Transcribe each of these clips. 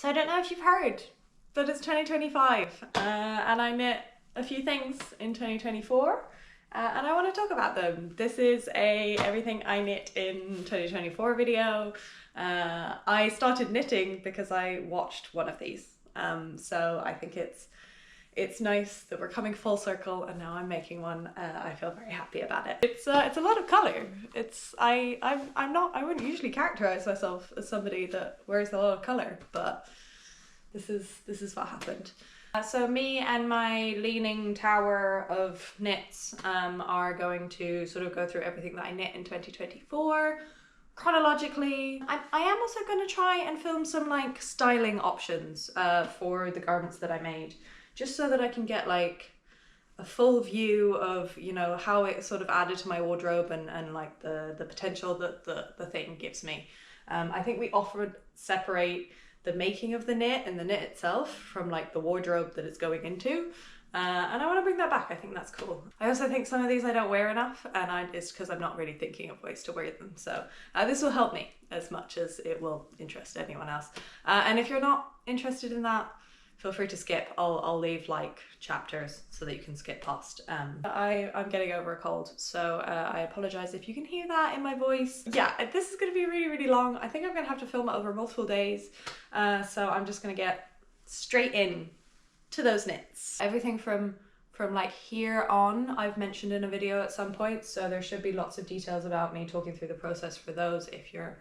So I don't know if you've heard, but it's 2025 and I knit a few things in 2024 and I want to talk about them. This is a everything I knit in 2024 video. I started knitting because I watched one of these, so I think it's nice that we're coming full circle and now I'm making one. I feel very happy about it. It's a lot of colour. I wouldn't usually characterize myself as somebody that wears a lot of colour, but this is what happened. So me and my leaning tower of knits are going to sort of go through everything that I knit in 2024 chronologically. I am also going to try and film some like styling options for the garments that I made, just so that I can get like a full view of, you know, how it sort of added to my wardrobe and like the potential that the thing gives me. I think we often separate the making of the knit and the knit itself from like the wardrobe that it's going into. And I want to bring that back. I think that's cool. I also think some of these I don't wear enough, and it's because I'm not really thinking of ways to wear them. So this will help me as much as it will interest anyone else. And if you're not interested in that, feel free to skip. I'll leave like chapters so that you can skip past. I'm getting over a cold, so I apologize if you can hear that in my voice. Yeah, this is going to be really, really long. I think I'm going to have to film it over multiple days. So I'm just going to get straight in to those knits. Everything from like here on I've mentioned in a video at some point, so there should be lots of details about me talking through the process for those if you're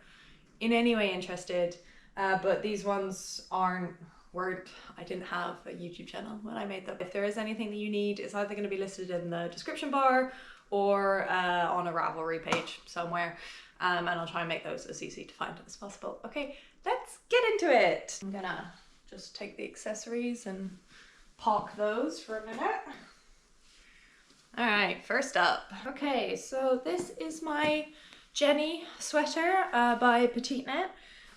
in any way interested. But these ones I didn't have a YouTube channel when I made them. If there is anything that you need, it's either going to be listed in the description bar or on a Ravelry page somewhere. And I'll try and make those as easy to find as possible. Okay, let's get into it. I'm gonna just take the accessories and park those for a minute. All right, first up. Okay, so this is my Jenny sweater by Petite Knit.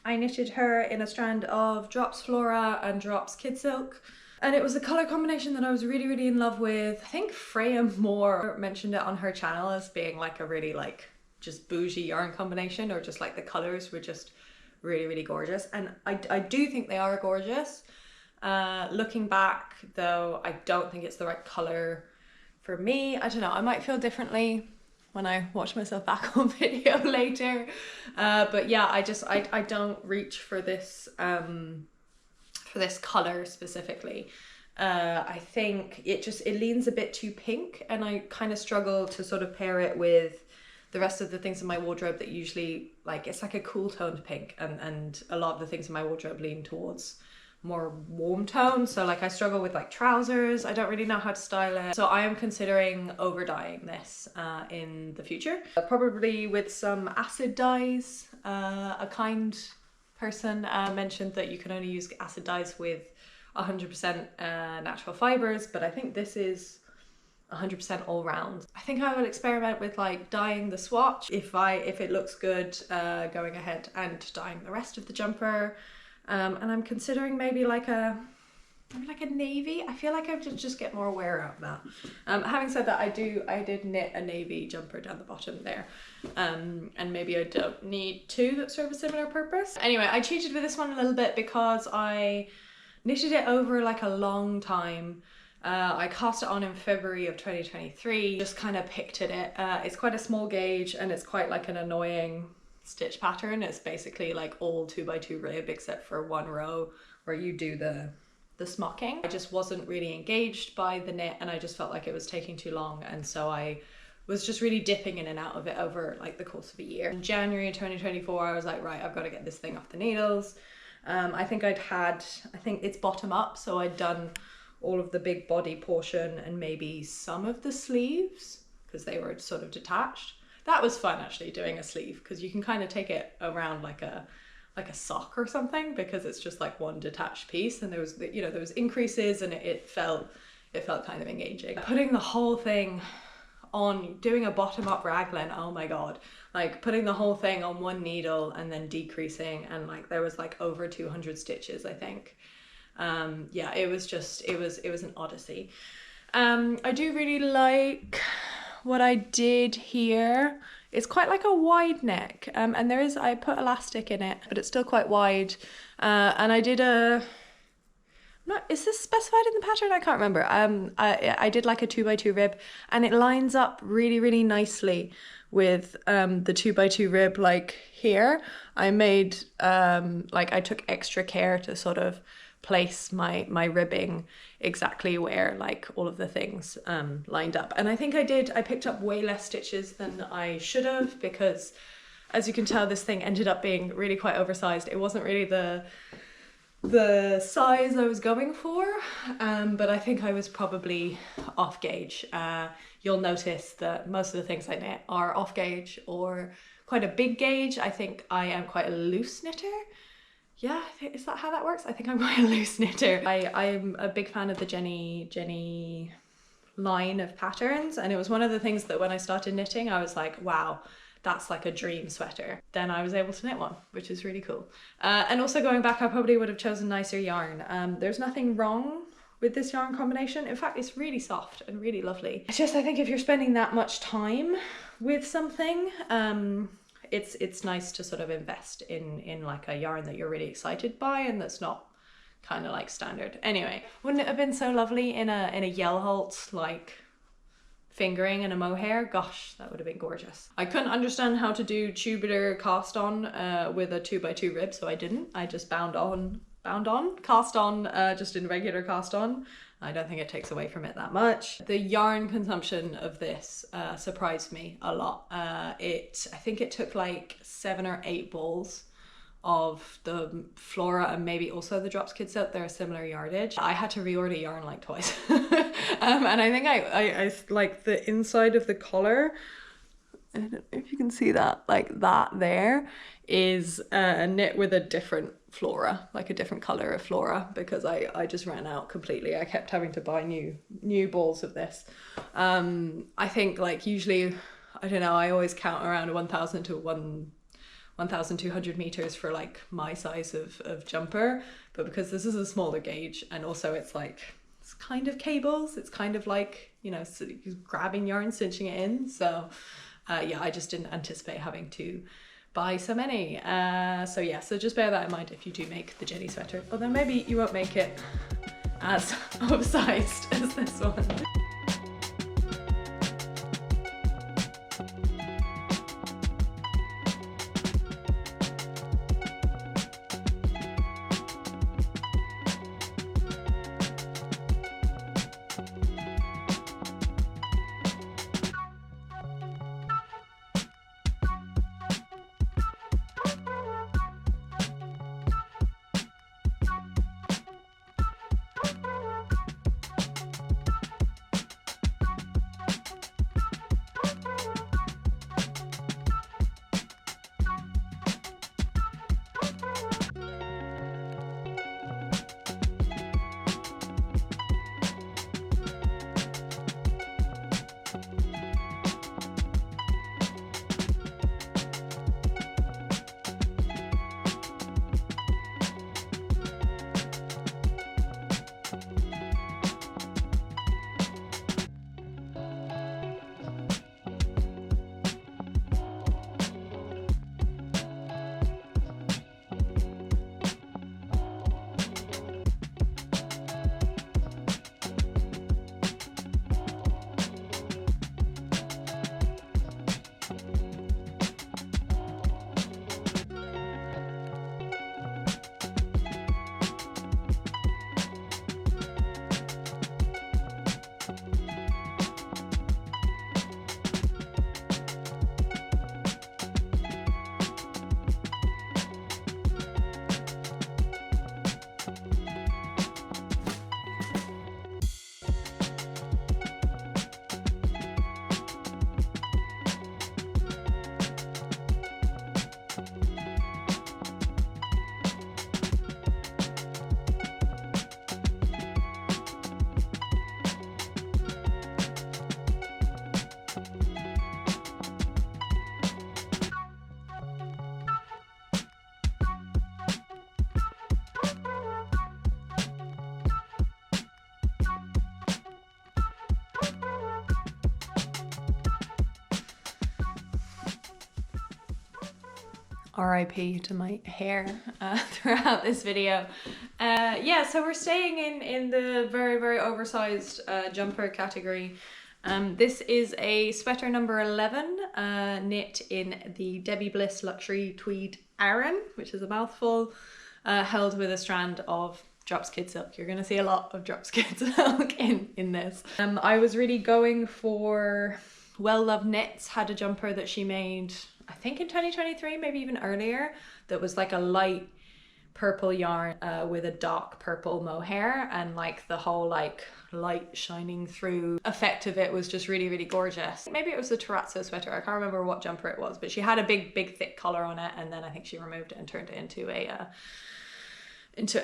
I knitted her in a strand of Drops Flora and Drops Kid Silk. And it was a colour combination that I was really, really in love with. I think Freya Moore mentioned it on her channel as being like a really like just bougie yarn combination, or just like the colours were just really, really gorgeous. And I do think they are gorgeous. Looking back though, I don't think it's the right colour for me. I don't know, I might feel differently when I watch myself back on video later. But yeah, I don't reach for this color specifically. I think it leans a bit too pink, and I kind of struggle to sort of pair it with the rest of the things in my wardrobe that usually, like, it's like a cool toned pink, and a lot of the things in my wardrobe lean towards more warm tone. So like I struggle with like trousers. I don't really know how to style it. So I am considering over dyeing this in the future, probably with some acid dyes. A kind person mentioned that you can only use acid dyes with 100% natural fibers, but I think this is 100% all round. I think I will experiment with like dyeing the swatch if it looks good, going ahead and dyeing the rest of the jumper. And I'm considering maybe like a navy. I feel like I would just get more wear out of that. Having said that, I did knit a navy jumper down the bottom there. And maybe I don't need two that serve a similar purpose. Anyway, I cheated with this one a little bit because I knitted it over like a long time. I cast it on in February of 2023, just kind of picked at it. It's quite a small gauge and it's quite like an annoying stitch pattern. It's basically like all 2x2 rib except for one row where you do the smocking. I just wasn't really engaged by the knit and I just felt like it was taking too long, and so I was just really dipping in and out of it over like the course of a year. In January 2024 I was like, right, I've got to get this thing off the needles. I think it's bottom up, so I'd done all of the big body portion and maybe some of the sleeves because they were sort of detached. That was fun actually, doing a sleeve, because you can kind of take it around like a sock or something, because it's just like one detached piece, and there was increases and it felt kind of engaging. Putting the whole thing on, doing a bottom up raglan, oh my god, like putting the whole thing on one needle and then decreasing, and like there was like over 200 stitches I think. Yeah, it was an odyssey. I do really like what I did here. It's quite like a wide neck, and I put elastic in it, but it's still quite wide. And I did is this specified in the pattern? I can't remember. I did like a 2x2 rib, and it lines up really, really nicely with the 2x2 rib. Like here, I made like I took extra care to sort of place my ribbing exactly where like all of the things lined up. And I think I picked up way less stitches than I should have, because as you can tell, this thing ended up being really quite oversized. It wasn't really the size I was going for, but I think I was probably off gauge. You'll notice that most of the things I knit are off gauge or quite a big gauge. I think I am quite a loose knitter. Yeah, is that how that works? I think I'm quite a loose knitter. I'm a big fan of the Jenny line of patterns, and it was one of the things that when I started knitting, I was like, wow, that's like a dream sweater. Then I was able to knit one, which is really cool. And also going back, I probably would have chosen nicer yarn. There's nothing wrong with this yarn combination. In fact, it's really soft and really lovely. It's just, I think if you're spending that much time with something, it's nice to sort of invest in like a yarn that you're really excited by and that's not kind of like standard. Anyway, wouldn't it have been so lovely in a yell halt like fingering and a mohair? Gosh, that would have been gorgeous. I couldn't understand how to do tubular cast on with a 2x2 rib, so I didn't. I just cast on just in regular cast on. I don't think it takes away from it that much. The yarn consumption of this surprised me a lot. I think it took like 7 or 8 balls of the Flora and maybe also the Drops Kid Silk. They're a similar yardage. I had to reorder yarn like twice. And I think I like the inside of the collar. I don't know if you can see that, like that there is knit with a different Flora, like a different color of Flora, because I just ran out completely. I kept having to buy new balls of this. I think like usually, I don't know, I always count around 1,000 to 1,200 meters for like my size of jumper, but because this is a smaller gauge and also it's like, it's kind of cables, it's kind of like, you know, grabbing yarn, cinching it in. So yeah, I just didn't anticipate having to buy so many. So yeah, so just bear that in mind if you do make the Jenny sweater, although maybe you won't make it as oversized as this one. RIP to my hair throughout this video. Yeah, so we're staying in the very, very oversized jumper category. This is a sweater number 11, knit in the Debbie Bliss Luxury Tweed Aran, which is a mouthful, held with a strand of Drops Kid Silk. You're going to see a lot of Drops Kid Silk in this. I was really going for Well Loved Knits, had a jumper that she made, I think in 2023, maybe even earlier, that was like a light purple yarn with a dark purple mohair, and like the whole like light shining through effect of it was just really, really gorgeous. Maybe it was the terrazzo sweater, I can't remember what jumper it was, but she had a big thick collar on it, and then I think she removed it and turned it into a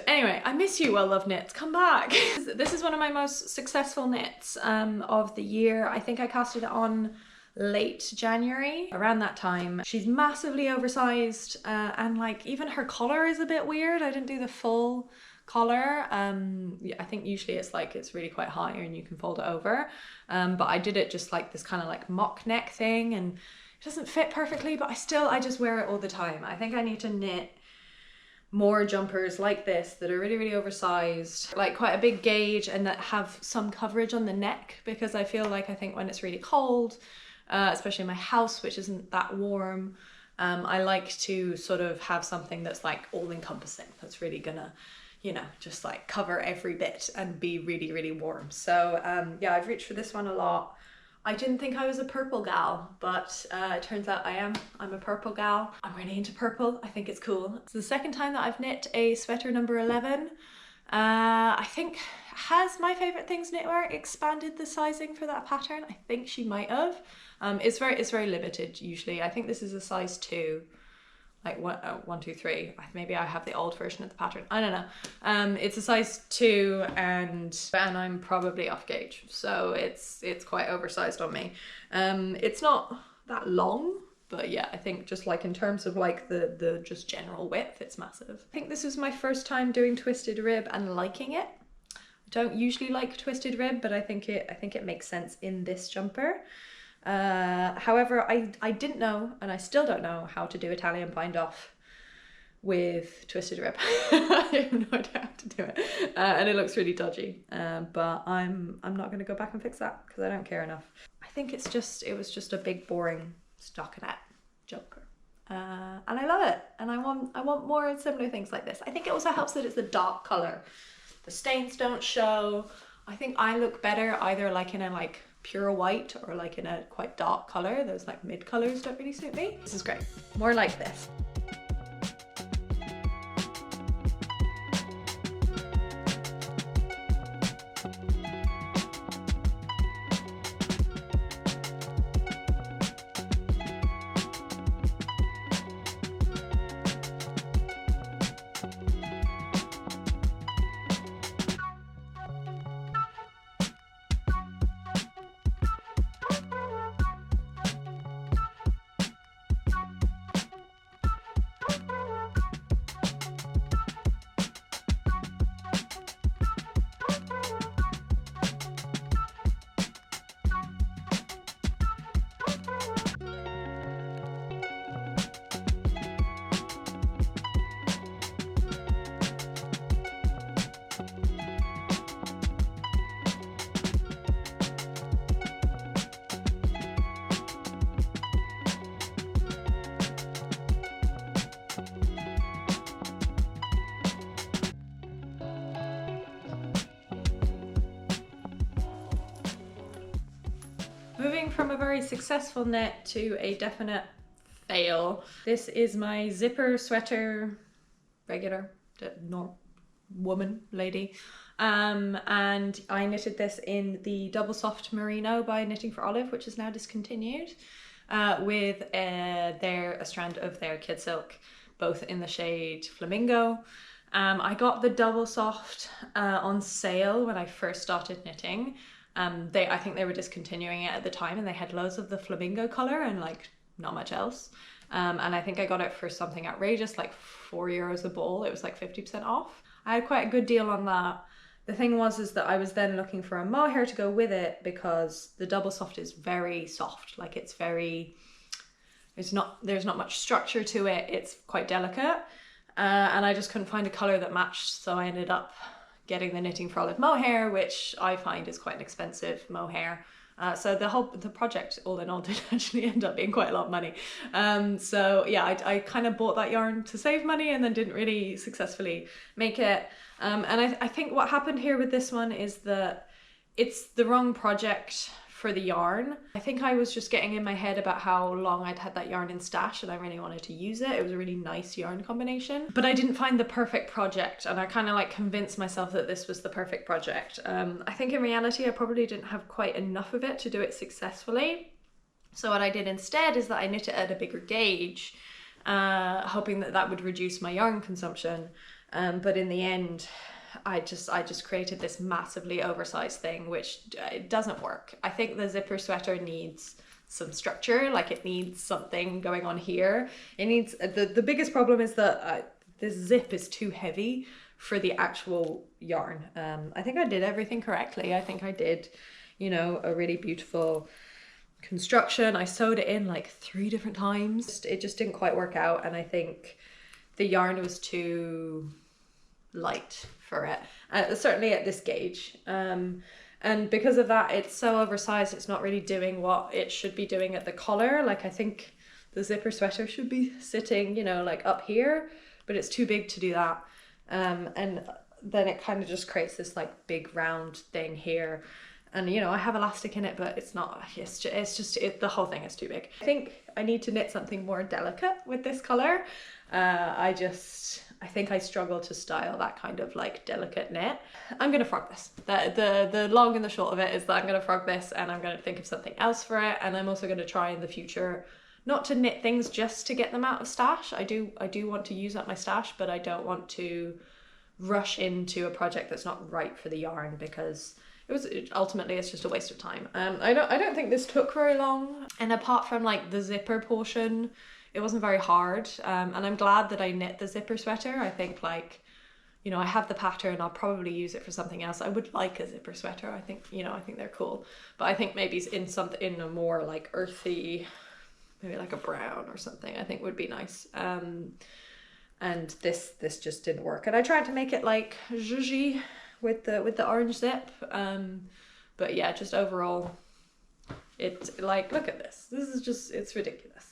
anyway, I miss you, Well Loved Knits, come back. This is one of my most successful knits of the year. I think I casted it on late January, around that time. She's massively oversized, and like even her collar is a bit weird. I didn't do the full collar. Yeah, I think usually it's really quite high and you can fold it over, but I did it just like this kind of like mock neck thing, and it doesn't fit perfectly, but I just wear it all the time. I think I need to knit more jumpers like this that are really, really oversized, like quite a big gauge, and that have some coverage on the neck, because I feel like I think when it's really cold, especially in my house, which isn't that warm, I like to sort of have something that's like all encompassing, that's really gonna, you know, just like cover every bit and be really, really warm. So yeah, I've reached for this one a lot. I didn't think I was a purple gal, but it turns out I am. I'm a purple gal. I'm really into purple. I think it's cool. It's the second time that I've knit a sweater number 11. I think, has My Favorite Things Knitwear expanded the sizing for that pattern? I think she might have. It's very limited usually. I think this is a size 2. Like 1, 2, 3. Maybe I have the old version of the pattern. I don't know. It's a size 2, and I'm probably off gauge, so it's quite oversized on me. It's not that long, but yeah, I think just like in terms of like the just general width, it's massive. I think this was my first time doing twisted rib and liking it. I don't usually like twisted rib, but I think it makes sense in this jumper. However, I didn't know, and I still don't know, how to do Italian bind off with twisted rib. I have no idea how to do it, and it looks really dodgy, but I'm not going to go back and fix that because I don't care enough. I think it was just a big boring stockinette jumper, and I love it, and I want more similar things like this. I think it also helps that it's a dark color. The stains don't show. I think I look better either like in a like pure white or like in a quite dark color. Those like mid colors don't really suit me. This is great. More like this. Moving from a very successful knit to a definite fail. This is my zipper sweater, regular, woman, lady. And I knitted this in the double soft merino by Knitting for Olive, which is now discontinued, with a strand of their kid silk, both in the shade Flamingo. I got the double soft on sale when I first started knitting. I think they were discontinuing it at the time, and they had loads of the flamingo color and like not much else. And I think I got it for something outrageous, like €4 a ball. It was like 50% off. I had quite a good deal on that. The thing is that I was then looking for a mohair to go with it, because the double soft is very soft. Like it's very there's not much structure to it. It's quite delicate, and I just couldn't find a color that matched, so I ended up getting the Knitting for Olive mohair, which I find is quite an expensive mohair. So the project all in all did actually end up being quite a lot of money. So yeah, I kind of bought that yarn to save money and then didn't really successfully make it. And I think what happened here with this one is that it's the wrong project for the yarn. I think I was just getting in my head about how long I'd had that yarn in stash and I really wanted to use it. It was a really nice yarn combination, but I didn't find the perfect project, and I kind of like convinced myself that this was the perfect project. I think in reality I probably didn't have quite enough of it to do it successfully. So what I did instead is that I knit it at a bigger gauge, hoping that that would reduce my yarn consumption. But in the end, I just created this massively oversized thing, which it doesn't work. I think the zipper sweater needs some structure, like it needs something going on here. It needs, the biggest problem is that this zip is too heavy for the actual yarn. I think I did everything correctly. I think I did, you know, a really beautiful construction. I sewed it in like 3 different times. It just didn't quite work out, and I think the yarn was too light for it, certainly at this gauge, and because of that it's so oversized, it's not really doing what it should be doing at the collar. Like I think the zipper sweater should be sitting, you know, like up here, but it's too big to do that, and then it kind of just creates this like big round thing here. And you know, I have elastic in it, but it's not, it's just the whole thing is too big. I think I need to knit something more delicate with this color. I think I struggle to style that kind of like delicate knit. I'm gonna frog this. The long and the short of it is that I'm gonna frog this, and I'm gonna think of something else for it. And I'm also gonna try in the future not to knit things just to get them out of stash. I do want to use up my stash, but I don't want to rush into a project that's not right for the yarn, because ultimately it's just a waste of time. I don't think this took very long, and apart from like the zipper portion, it wasn't very hard, and I'm glad that I knit the zipper sweater. I think, like, you know, I have the pattern, I'll probably use it for something else. I would like a zipper sweater. I think, you know, I think they're cool, but I think maybe in a more like earthy, maybe like a brown or something, I think would be nice. And this just didn't work, and I tried to make it like zhuzhy with the orange zip, but yeah, just overall, it's like, look at this. This is just, it's ridiculous.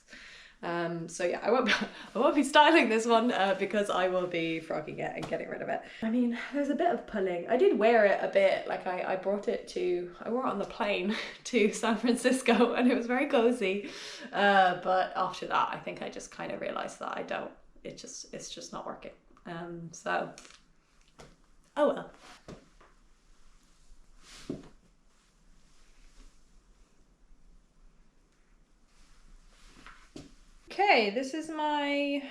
So yeah, I won't be styling this one because I will be frogging it and getting rid of it. I mean, there's a bit of pulling. I did wear it a bit, like I wore it on the plane to San Francisco, and it was very cozy. But after that, I think I just kind of realized that it's just not working. So, oh well. Okay, this is my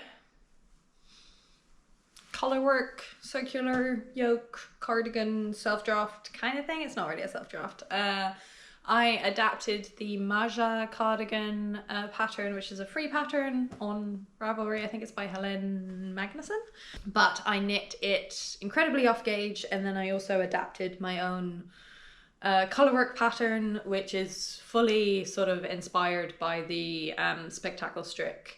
colorwork circular yoke cardigan self-draft kind of thing. It's not really a self-draft. I adapted the Maja cardigan pattern, which is a free pattern on Ravelry. I think it's by Helen Magnuson. But I knit it incredibly off gauge, and then I also adapted my own colorwork pattern, which is fully sort of inspired by the Spectacle Strick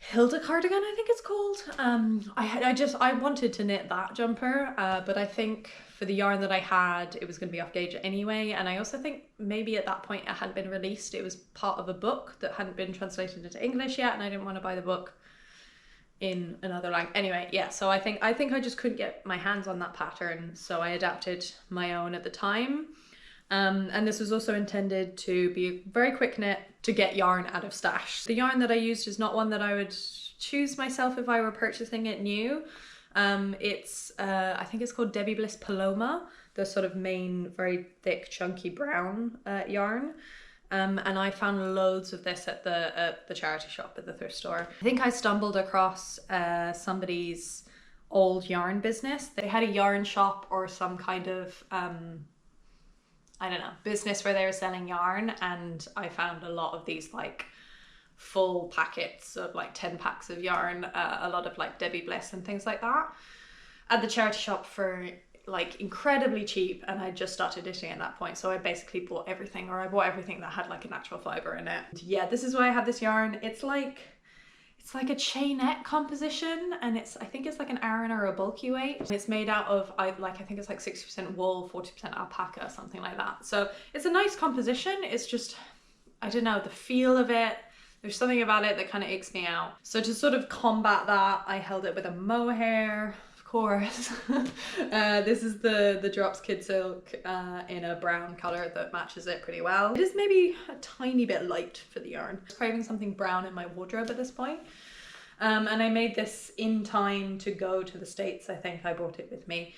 Hilda cardigan, I think it's called. I wanted to knit that jumper, but I think for the yarn that I had, it was going to be off gauge anyway. And I also think maybe at that point it hadn't been released. It was part of a book that hadn't been translated into English yet, and I didn't want to buy the book in another language. Anyway, yeah, so I think I just couldn't get my hands on that pattern, so I adapted my own at the time. And this was also intended to be a very quick knit to get yarn out of stash. The yarn that I used is not one that I would choose myself if I were purchasing it new. It's I think it's called Debbie Bliss Paloma, the sort of main very thick chunky brown yarn. And I found loads of this at the charity shop at the thrift store. I think I stumbled across somebody's old yarn business. They had a yarn shop or some kind of I don't know, business where they were selling yarn, and I found a lot of these like full packets of like 10 packs of yarn, a lot of like Debbie Bliss and things like that at the charity shop for like incredibly cheap, and I just started knitting at that point, so I basically bought everything, or I bought everything that had like a natural fiber in it. Yeah, this is why I have this yarn. It's like a chainette composition, and I think it's like an Aran or a bulky weight. It's made out of I think it's like 60% wool, 40% alpaca, something like that. So it's a nice composition. It's just, I don't know, the feel of it, there's something about it that kind of icks me out. So to sort of combat that, I held it with a mohair, of course. This is the Drops Kid Silk in a brown color that matches it pretty well. It is maybe a tiny bit light for the yarn. I was craving something brown in my wardrobe at this point. And I made this in time to go to the States. I think I brought it with me.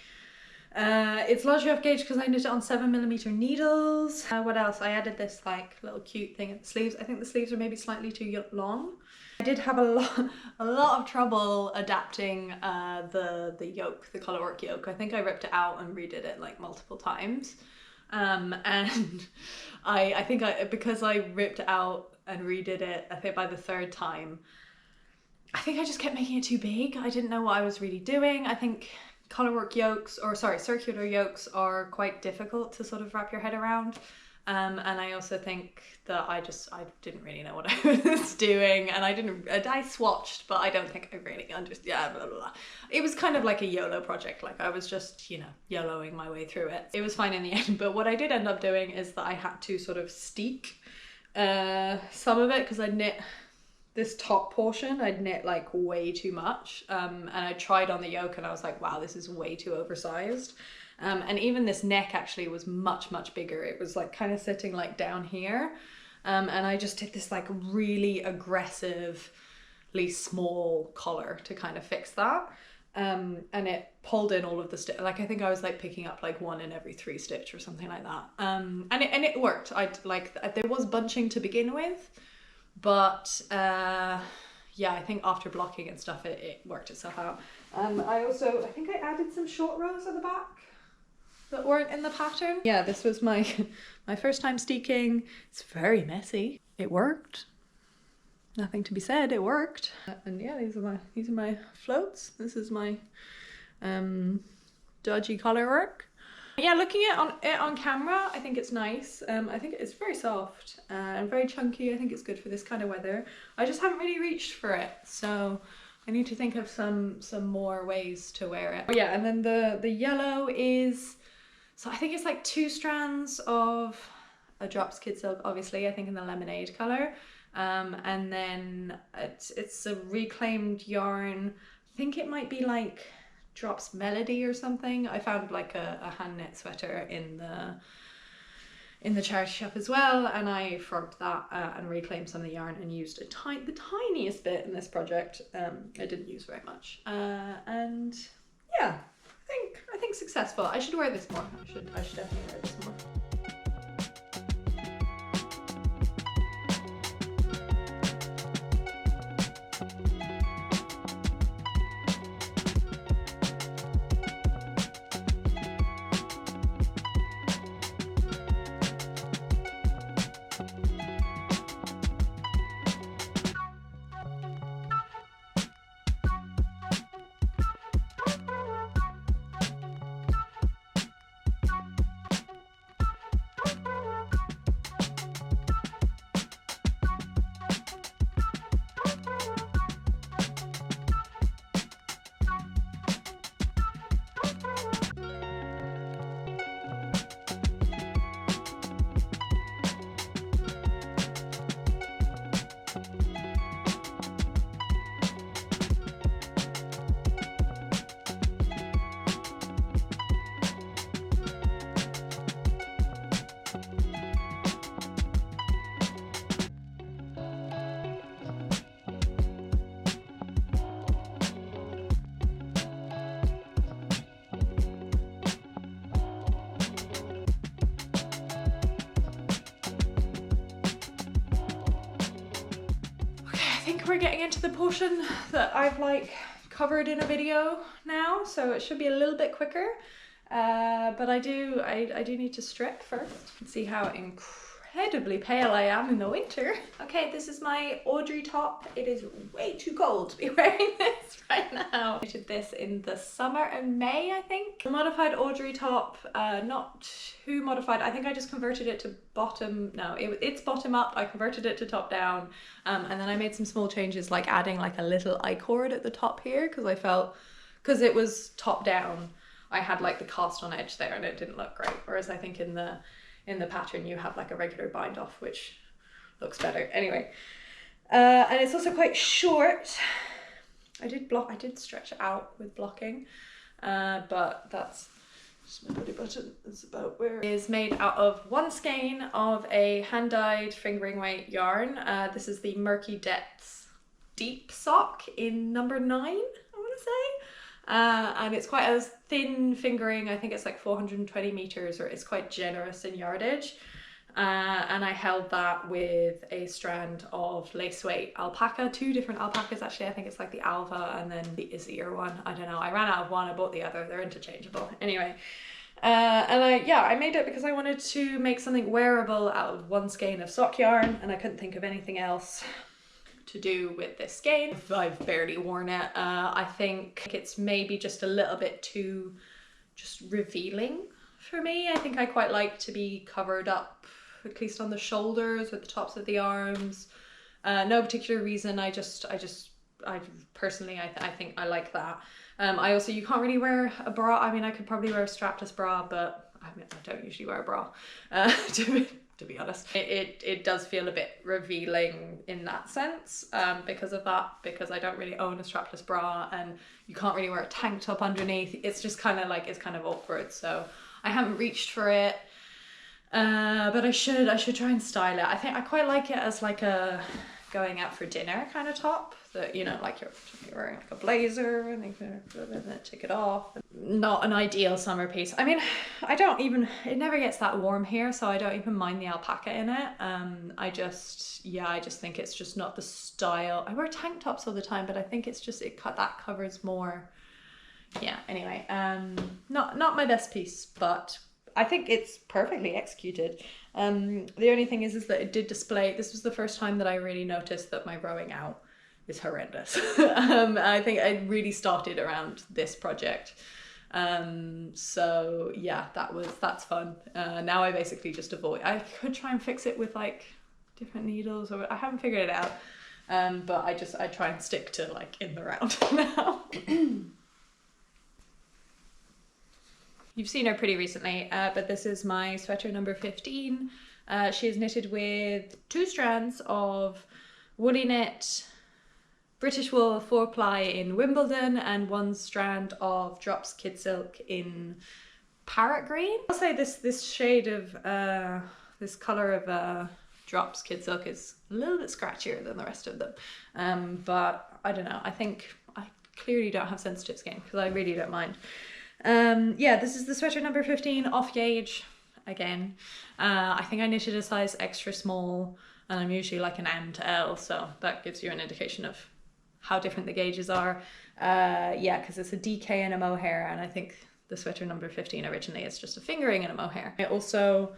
It's largely off gauge because I knit it on 7mm needles. What else? I added this like little cute thing at the sleeves. I think the sleeves are maybe slightly too long. I did have a lot of trouble adapting the yoke, the colorwork yoke. I think I ripped it out and redid it like multiple times. And I think because I ripped it out and redid it, I think by the third time, I think I just kept making it too big. I didn't know what I was really doing. I think colorwork yokes, or sorry, circular yokes are quite difficult to sort of wrap your head around. And I also think that I didn't really know what I was doing, and I swatched, but I don't think I really understood. Yeah, blah, blah, blah. It was kind of like a YOLO project. Like I was just, you know, YOLOing my way through it. It was fine in the end, but what I did end up doing is that I had to sort of steek some of it, because I knit this top portion, I'd knit like way too much, and I tried on the yoke and I was like, wow, this is way too oversized. And even this neck actually was much bigger. It was like kind of sitting like down here, and I just did this like really aggressively small collar to kind of fix that, and it pulled in all of the stitch. Like I think I was like picking up like 1 in every 3 stitch or something like that, and it worked. There was bunching to begin with, but yeah, I think after blocking and stuff, it worked itself out. I think I added some short rows at the back that weren't in the pattern. Yeah, this was my first time steeking. It's very messy. It worked. Nothing to be said, it worked. And yeah, these are my floats. This is my dodgy collar work. Yeah, looking at it on camera, I think it's nice. I think it's very soft and very chunky. I think it's good for this kind of weather. I just haven't really reached for it, so I need to think of some more ways to wear it. Oh yeah, and then the yellow is, so I think it's like 2 strands of a Drops Kid Silk, obviously, I think in the lemonade color. And then it's a reclaimed yarn. I think it might be like Drops Melody or something. I found like a hand knit sweater in the charity shop as well, and I frogged that and reclaimed some of the yarn and used the tiniest bit in this project. I didn't use very much, and yeah, I think successful. I should wear this more. I should definitely wear this more. I think we're getting into the portion that I've like covered in a video now, so it should be a little bit quicker, but I do need to strip first. See how incredibly incredibly pale I am in the winter. Okay, this is my Audrey top. It is way too cold to be wearing this right now. I did this in the summer in May, I think. A modified Audrey top, not too modified. I think I just converted it to bottom, no, it's bottom up. I converted it to top down. And then I made some small changes, like adding like a little I-cord at the top here, because I felt, because it was top down, I had like the cast on edge there and it didn't look great. Whereas I think in the pattern you have like a regular bind off, which looks better. Anyway, and it's also quite short. I did stretch it out with blocking, but that's just my belly button. It's about where it is. Made out of one skein of a hand-dyed fingering weight yarn. This is the Murky Depths Deep Sock in number 9, I want to say. And it's quite a thin fingering. I think it's like 420 meters, or it's quite generous in yardage. And I held that with a strand of lace weight alpaca, 2 different alpacas actually. I think it's like the Alva and then the Izzier one. I don't know. I ran out of one, I bought the other. They're interchangeable. Anyway, and I made it because I wanted to make something wearable out of one skein of sock yarn, and I couldn't think of anything else to do with this skein. I've barely worn it. I think it's maybe just a little bit too just revealing for me. I think I quite like to be covered up, at least on the shoulders or the tops of the arms. No particular reason. I personally think I like that. I also, you can't really wear a bra. I mean, I could probably wear a strapless bra, but I mean, I don't usually wear a bra, to be honest. It does feel a bit revealing in that sense, because of that, because I don't really own a strapless bra and you can't really wear a tank top underneath. It's just kind of like, it's kind of awkward. So I haven't reached for it, but I should try and style it. I think I quite like it as like a going out for dinner kind of top, that, you know, like you're wearing like a blazer and you can take it off. Not an ideal summer piece. I mean, it never gets that warm here, so I don't even mind the alpaca in it. I just think it's just not the style. I wear tank tops all the time, but I think it's just, that covers more. Yeah, anyway, not my best piece, but I think it's perfectly executed. The only thing is that it did display, this was the first time that I really noticed that my rowing out is horrendous. I think I really started around this project. So yeah, that's fun. Now I basically just avoid, I could try and fix it with like different needles, or I haven't figured it out. But I try and stick to like in the round now. You've seen her pretty recently, but this is my sweater number 15. She is knitted with 2 strands of woolly knit British wool 4-ply in Wimbledon and 1 strand of drops kid silk in parrot green. I'll say this shade of, this colour of drops kid silk is a little bit scratchier than the rest of them. But I don't know, I think I clearly don't have sensitive skin because I really don't mind. Yeah, this is the sweater number 15, off gauge again. I think I knitted a size extra small, and I'm usually like an M to L, so that gives you an indication of how different the gauges are. Yeah, because it's a DK and a mohair, and I think the sweater number 15 originally is just a fingering and a mohair. I also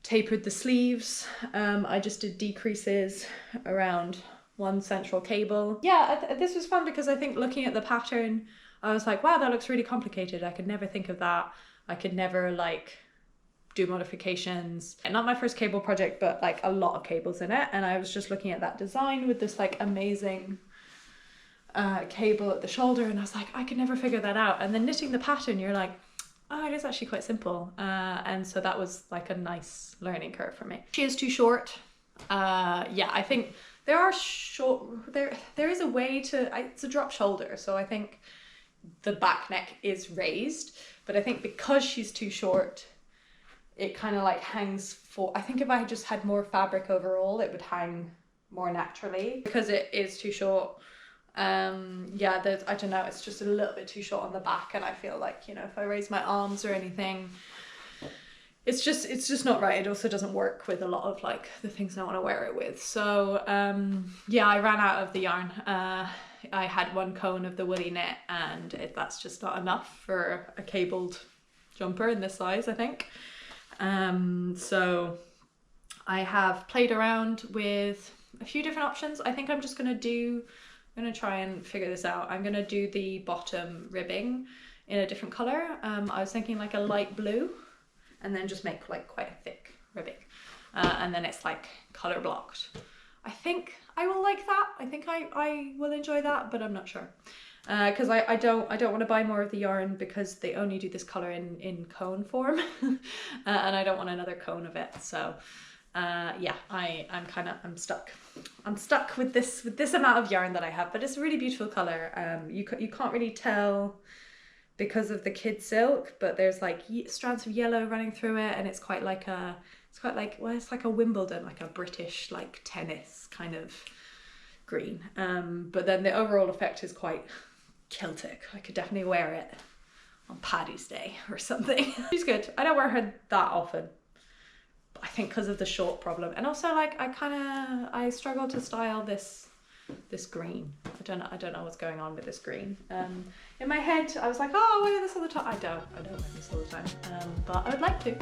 tapered the sleeves. I just did decreases around 1 central cable. Yeah, this was fun because I think looking at the pattern, I was like, wow, that looks really complicated. I could never think of that. I could never like do modifications. And not my first cable project, but like a lot of cables in it. And I was just looking at that design with this like amazing cable at the shoulder, and I was like, I could never figure that out. And then knitting the pattern, you're like, oh, it is actually quite simple. And so that was like a nice learning curve for me. She is too short. Yeah, I think there is a way to, it's a drop shoulder. So I think the back neck is raised, but I think because she's too short, it kind of like hangs for, I think if I just had more fabric overall, it would hang more naturally. Because it is too short, yeah, I don't know, it's just a little bit too short on the back, and I feel like, you know, if I raise my arms or anything, it's just not right. It also doesn't work with a lot of like the things I want to wear it with. So yeah, I ran out of the yarn. I had 1 cone of the woolly knit, and that's just not enough for a cabled jumper in this size, I think. So I have played around with a few different options. I think I'm just gonna try and figure this out. I'm gonna do the bottom ribbing in a different color. I was thinking like a light blue, and then just make like quite a thick ribbing. And then it's like color blocked. I think I will like that. I think I will enjoy that, but I'm not sure. Because I don't want to buy more of the yarn because they only do this color in cone form. And I don't want another cone of it. So yeah, I'm stuck. I'm stuck with this amount of yarn that I have, but it's a really beautiful color. You can't really tell because of the kid silk, but there's like strands of yellow running through it, and it's quite like a Wimbledon, like a British like tennis kind of green. But then the overall effect is quite Celtic. I could definitely wear it on Paddy's Day or something. She's good. I don't wear her that often, I think because of the short problem, and also like I struggle to style this green. I don't know what's going on with this green. In my head I was like, oh, I wear this all the time. I don't wear this all the time, but I would like to.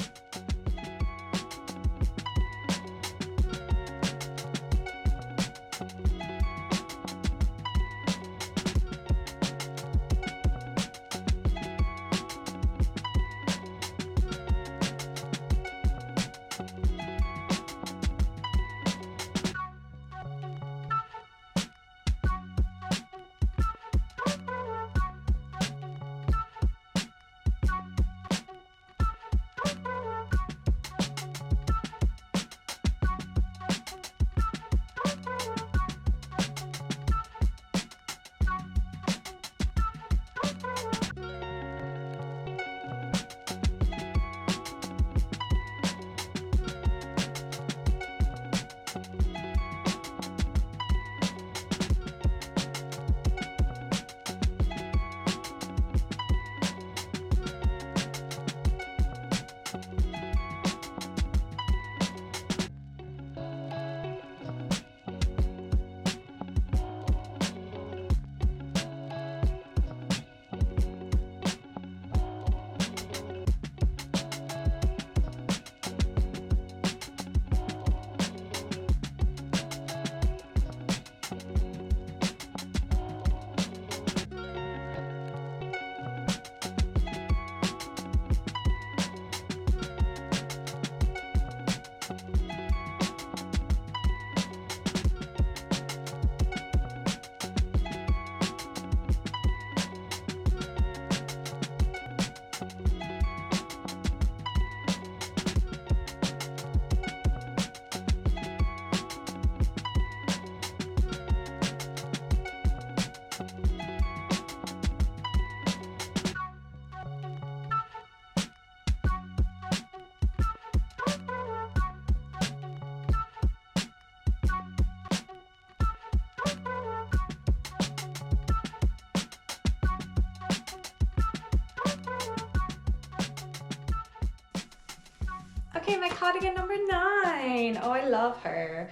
Okay, my cardigan number 9. Oh, I love her.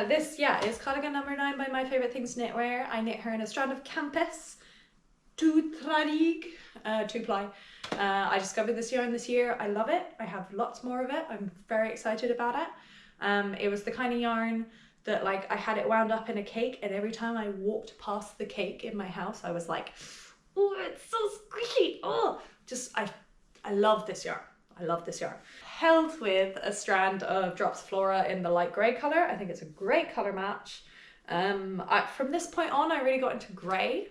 This is cardigan number 9 by My Favorite Things Knitwear. I knit her in a strand of campus, 2 ply. I discovered this yarn this year. I love it. I have lots more of it. I'm very excited about it. It was the kind of yarn that like I had it wound up in a cake, and every time I walked past the cake in my house, I was like, oh, it's so squishy. Oh, I love this yarn. I love this yarn. Held with a strand of Drops Flora in the light grey colour. I think it's a great colour match. From this point on, I really got into grey,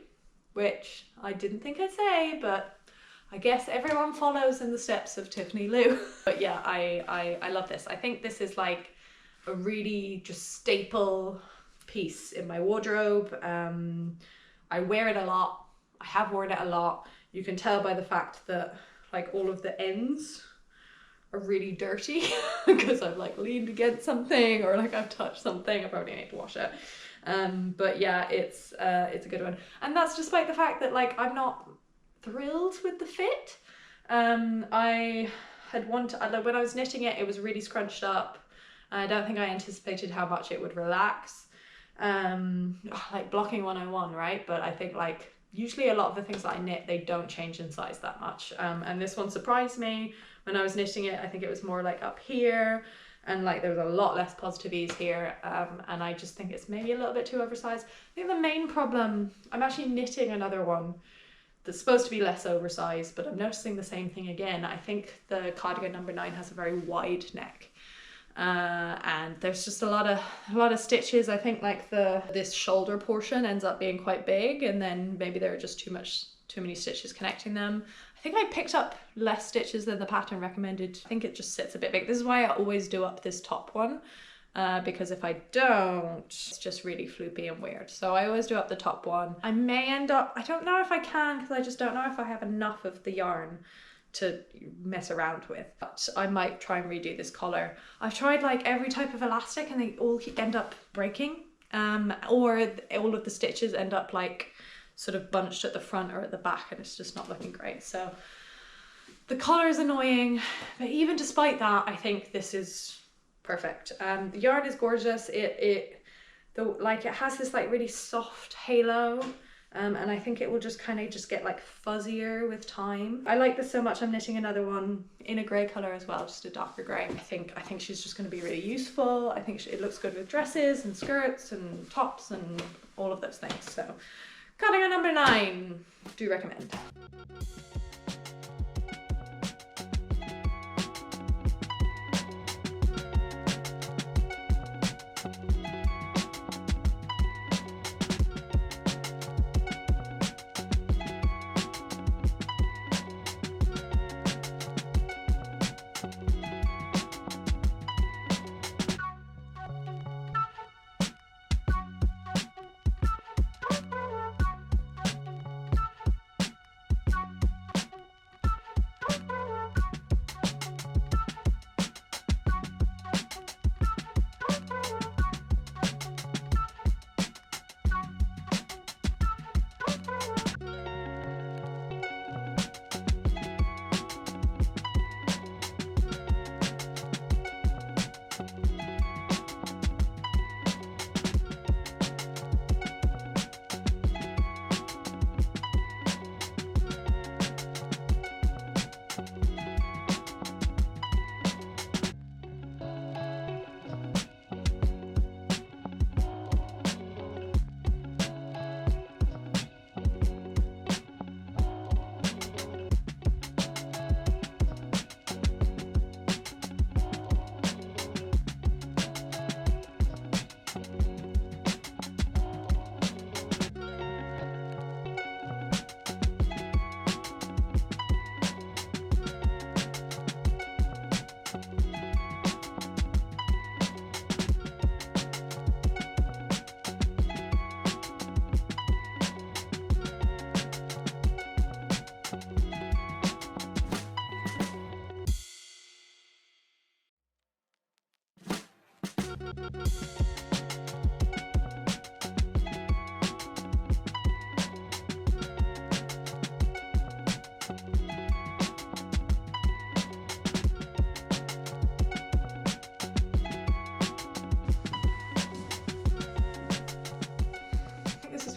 which I didn't think I'd say, but I guess everyone follows in the steps of Tiffany Lou. But yeah, I love this. I think this is like a really just staple piece in my wardrobe. I wear it a lot. I have worn it a lot. You can tell by the fact that like all of the ends are really dirty because I've like leaned against something or like I've touched something. I probably need to wash it. But yeah, it's a good one. And that's despite the fact that like I'm not thrilled with the fit. I had wanted, when I was knitting it, it was really scrunched up. I don't think I anticipated how much it would relax. Like blocking 101, right? But I think like usually a lot of the things that I knit, they don't change in size that much. And this one surprised me when I was knitting it. I think it was more like up here. and like there's a lot less positive ease here, and I just think it's maybe a little bit too oversized. I think the main problem, I'm actually knitting another one that's supposed to be less oversized, but I'm noticing the same thing again. I think the cardigan number 9 has a very wide neck, and there's just a lot of stitches. I think like this shoulder portion ends up being quite big, and then maybe there are just too many stitches connecting them. I think I picked up less stitches than the pattern recommended. I think it just sits a bit big. This is why I always do up this top one, because if I don't, it's just really floopy and weird. So I always do up the top one. I may end up, I don't know if I can, because I just don't know if I have enough of the yarn to mess around with, but I might try and redo this collar. I've tried like every type of elastic and they all end up breaking, or all of the stitches end up like sort of bunched at the front or at the back, and it's just not looking great. So the collar is annoying, but even despite that, I think this is perfect. The yarn is gorgeous. It has this like really soft halo, and I think it will just kind of just get like fuzzier with time. I like this so much. I'm knitting another one in a grey color as well, just a darker grey. I think she's just going to be really useful. I think it looks good with dresses and skirts and tops and all of those things. So cardigan number 9, do recommend.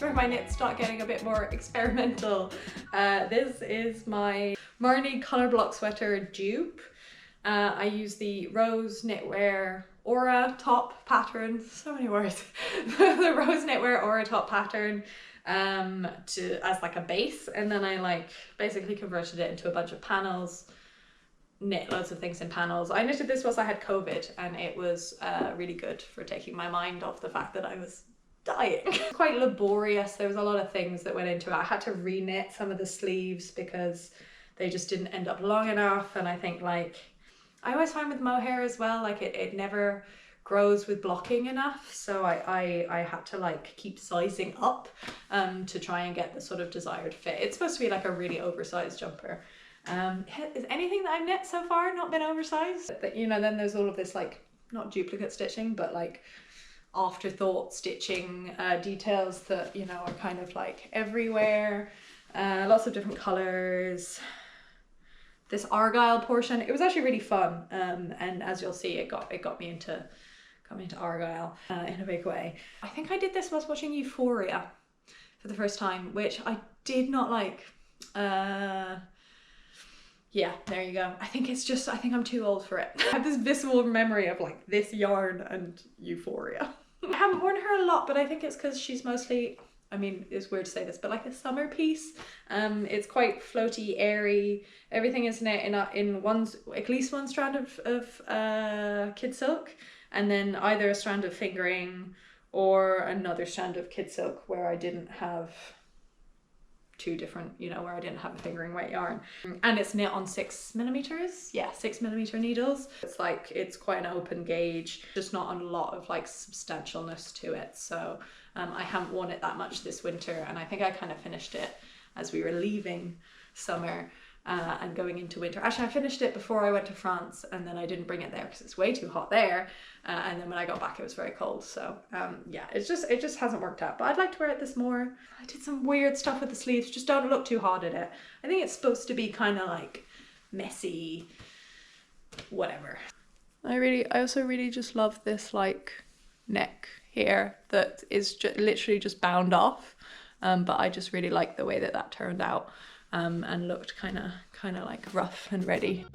Where my knits start getting a bit more experimental. This is my Marni colour block sweater dupe. I use the Rose Knitwear Aura top pattern, so many words, the Rose Knitwear Aura top pattern as like a base, and then I like basically converted it into a bunch of panels, knit loads of things in panels. I knitted this whilst I had COVID, and it was really good for taking my mind off the fact that I was dying. Quite laborious. There was a lot of things that went into it. I had to re-knit some of the sleeves because they just didn't end up long enough, and I think like I always find with mohair as well, like it never grows with blocking enough, so I had to like keep sizing up to try and get the sort of desired fit. It's supposed to be like a really oversized jumper. Is anything that I've knit so far not been oversized? But, you know, then there's all of this like not duplicate stitching, but like afterthought stitching details that, you know, are kind of like everywhere. Lots of different colors. This argyle portion, it was actually really fun, and as you'll see, it got me into argyle in a big way. I think I did this whilst watching Euphoria for the first time, which I did not like. yeah, there you go. I think I'm too old for it. I have this visceral memory of like this yarn and euphoria. I haven't worn her a lot, but I think it's because she's mostly, I mean, it's weird to say this, but like a summer piece. It's quite floaty, airy. Everything is in at least one strand of kid silk, and then either a strand of fingering or another strand of kid silk where I didn't have two different, you know, where I didn't have a fingering weight yarn. And it's knit on 6mm. Yeah, 6mm needles. It's like, it's quite an open gauge, just not a lot of like substantialness to it. So I haven't worn it that much this winter, and I think I kind of finished it as we were leaving summer and going into winter. Actually, I finished it before I went to France, and then I didn't bring it there because it's way too hot there. And then when I got back, it was very cold. So yeah, it just hasn't worked out. But I'd like to wear it this more. I did some weird stuff with the sleeves. Just don't look too hard at it. I think it's supposed to be kind of like messy, whatever. I also really just love this like neck here that is literally just bound off. But I just really like the way that turned out. And looked kind of like rough and ready.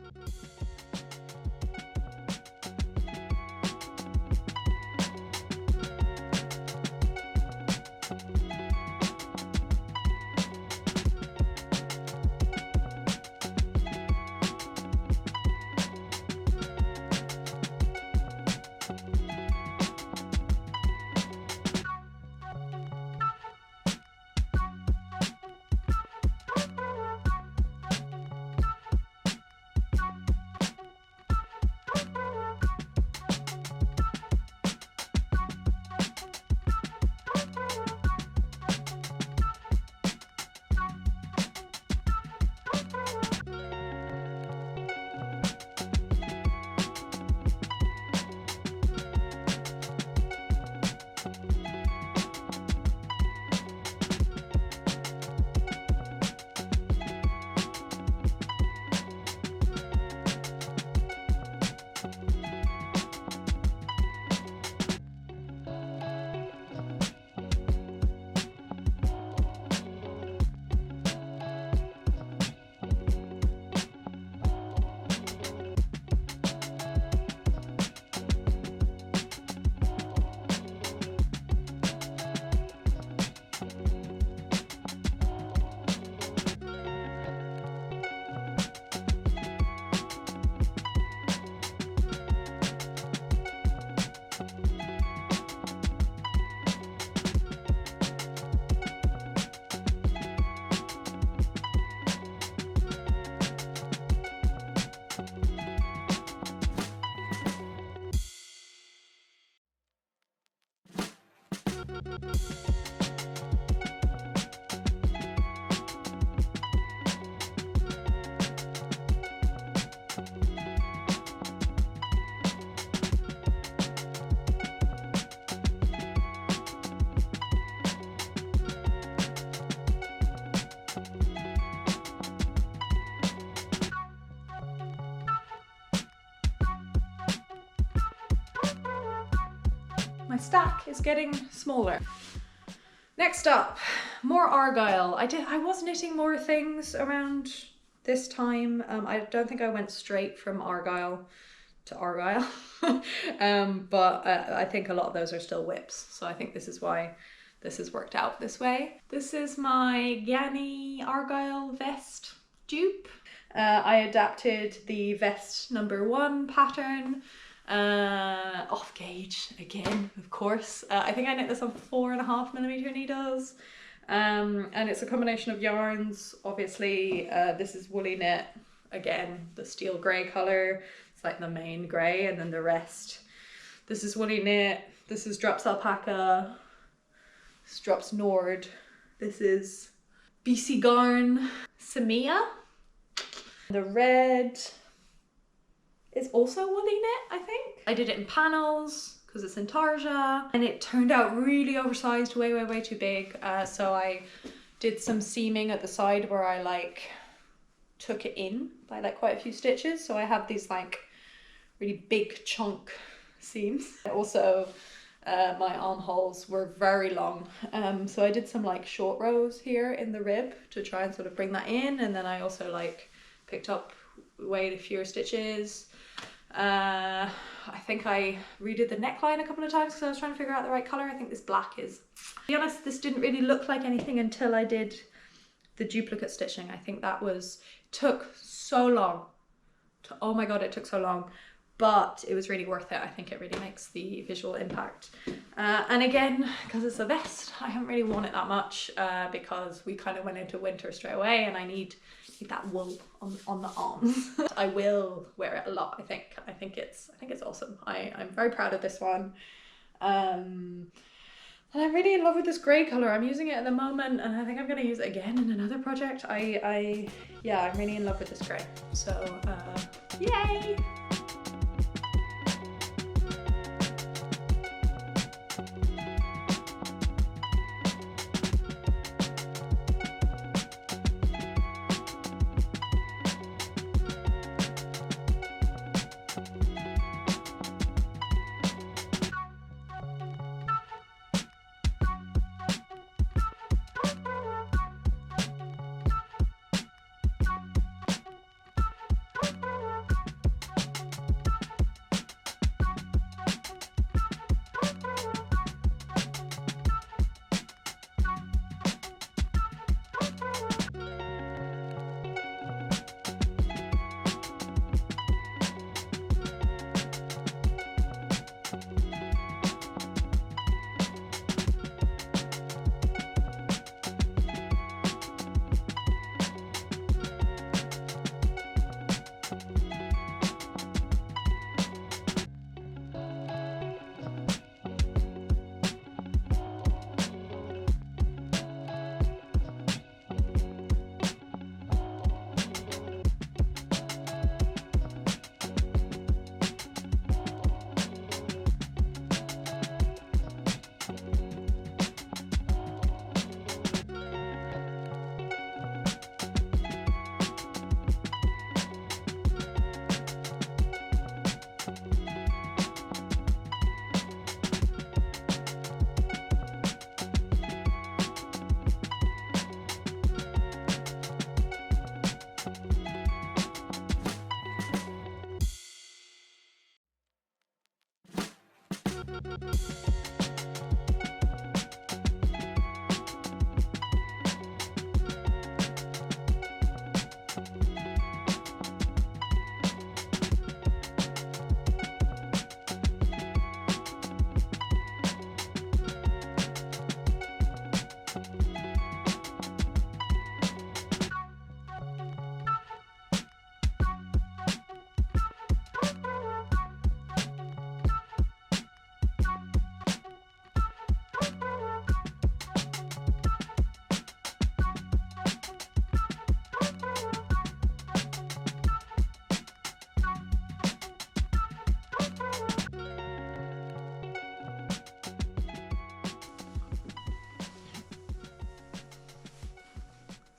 My stack is getting smaller. Next up, more argyle. I was knitting more things around this time. I don't think I went straight from argyle to argyle, but I think a lot of those are still whips. So I think this is why this has worked out this way. This is my ganni argyle vest dupe. I adapted the vest number 1 pattern off gauge again, of course. I think I knit this on 4.5mm needles, and it's a combination of yarns. Obviously this is woolly knit, again the steel grey colour. It's like the main grey, and then the rest, this is woolly knit, this is drops alpaca, this drops nord, this is BC Garn Samia. The red is also woolly knit, I think. I did it in panels because it's in tarja, and it turned out really oversized, way too big. So I did some seaming at the side where I like took it in by like quite a few stitches. So I have these like really big chunk seams. Also, my armholes were very long. So I did some like short rows here in the rib to try and sort of bring that in. And then I also like picked up way fewer stitches. I think I redid the neckline a couple of times because I was trying to figure out the right color. I think this black is, to be honest, this didn't really look like anything until I did the duplicate stitching. I think that took so long. Oh my god, it took so long, but it was really worth it. I think it really makes the visual impact. And again, because it's a vest, I haven't really worn it that much because we kind of went into winter straight away, and I need that wool on the arms. I will wear it a lot. I think it's awesome. I'm very proud of this one. And I'm really in love with this grey colour. I'm using it at the moment, and I think I'm going to use it again in another project. Yeah, I'm really in love with this grey. So, yay!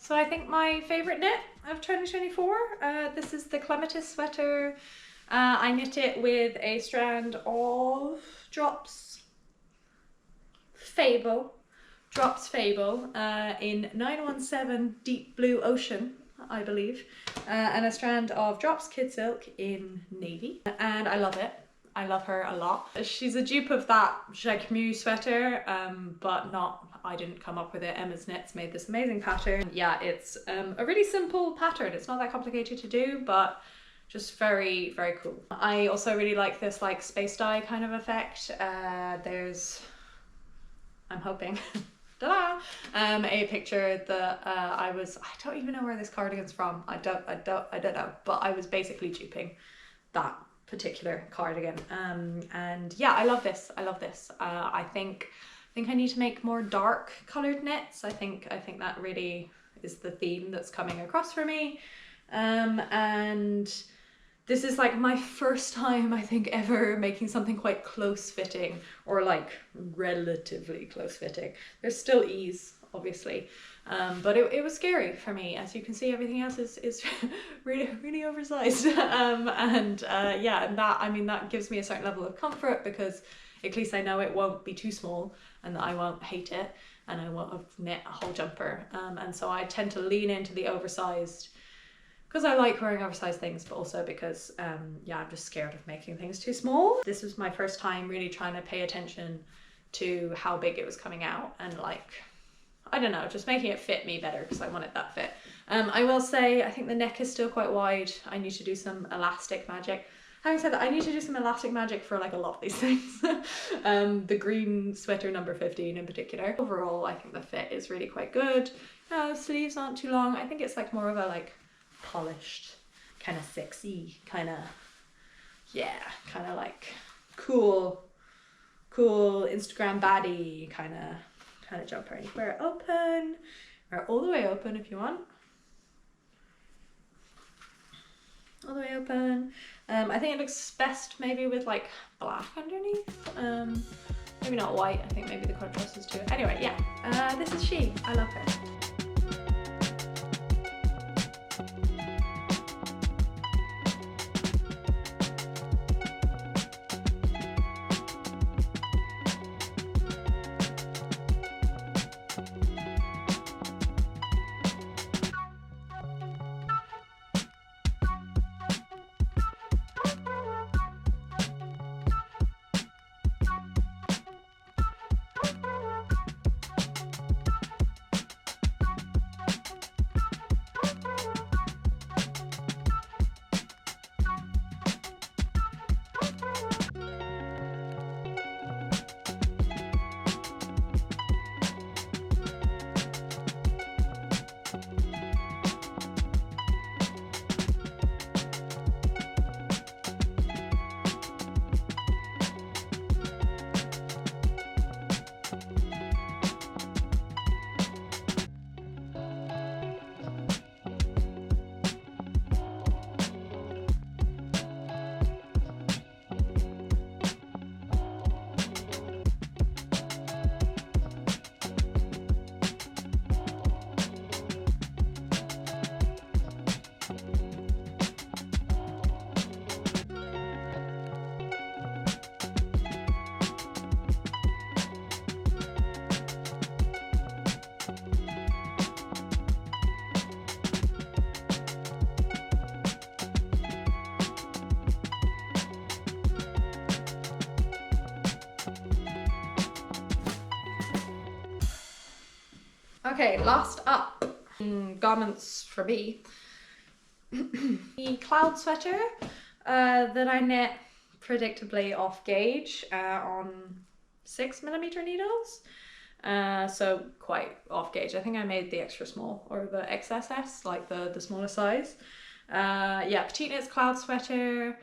So I think my favourite knit of 2024, this is the clematis sweater. I knit it with a strand of Drops Fable in 917 Deep Blue Ocean, I believe, and a strand of Drops Kid Silk in navy, and I love it. I love her a lot. She's a dupe of that Jacquemus sweater, but I didn't come up with it. Emma's Knits made this amazing pattern. Yeah, it's a really simple pattern. It's not that complicated to do, but just very, very cool. I also really like this like space dye kind of effect. I'm hoping, ta-da! A picture that I don't even know where this cardigan's from. I don't know, but I was basically duping that particular cardigan, and yeah, I love this. I think I need to make more dark colored knits. I think that really is the theme that's coming across for me, and this is like my first time, I think, ever making something quite close fitting, or like relatively close fitting. There's still ease, obviously, but it was scary for me. As you can see, everything else is really oversized, yeah, and that gives me a certain level of comfort, because at least I know it won't be too small and that I won't hate it and I won't have knit a whole jumper, and so I tend to lean into the oversized because I like wearing oversized things, but also because yeah, I'm just scared of making things too small. This was my first time really trying to pay attention to how big it was coming out, and like, I don't know, just making it fit me better because I wanted that fit. I will say, I think the neck is still quite wide. I need to do some elastic magic. Having said that, I need to do some elastic magic for like a lot of these things. The green sweater number 15 in particular. Overall, I think the fit is really quite good. Sleeves aren't too long. I think it's like more of a like polished, kind of sexy, kind of, yeah, kind of like cool Instagram baddie kind of jumper. And you wear it open, or all the way open if you want. All the way open. I think it looks best maybe with like black underneath. Maybe not white. I think maybe the contrast is too. Anyway, yeah. This is she. I love her. Okay, last up, garments for me. The cloud sweater that I knit predictably off gauge on 6mm needles. So quite off gauge. I think I made the extra small or the XSS, like the smallest size. Yeah, petite knits cloud sweater.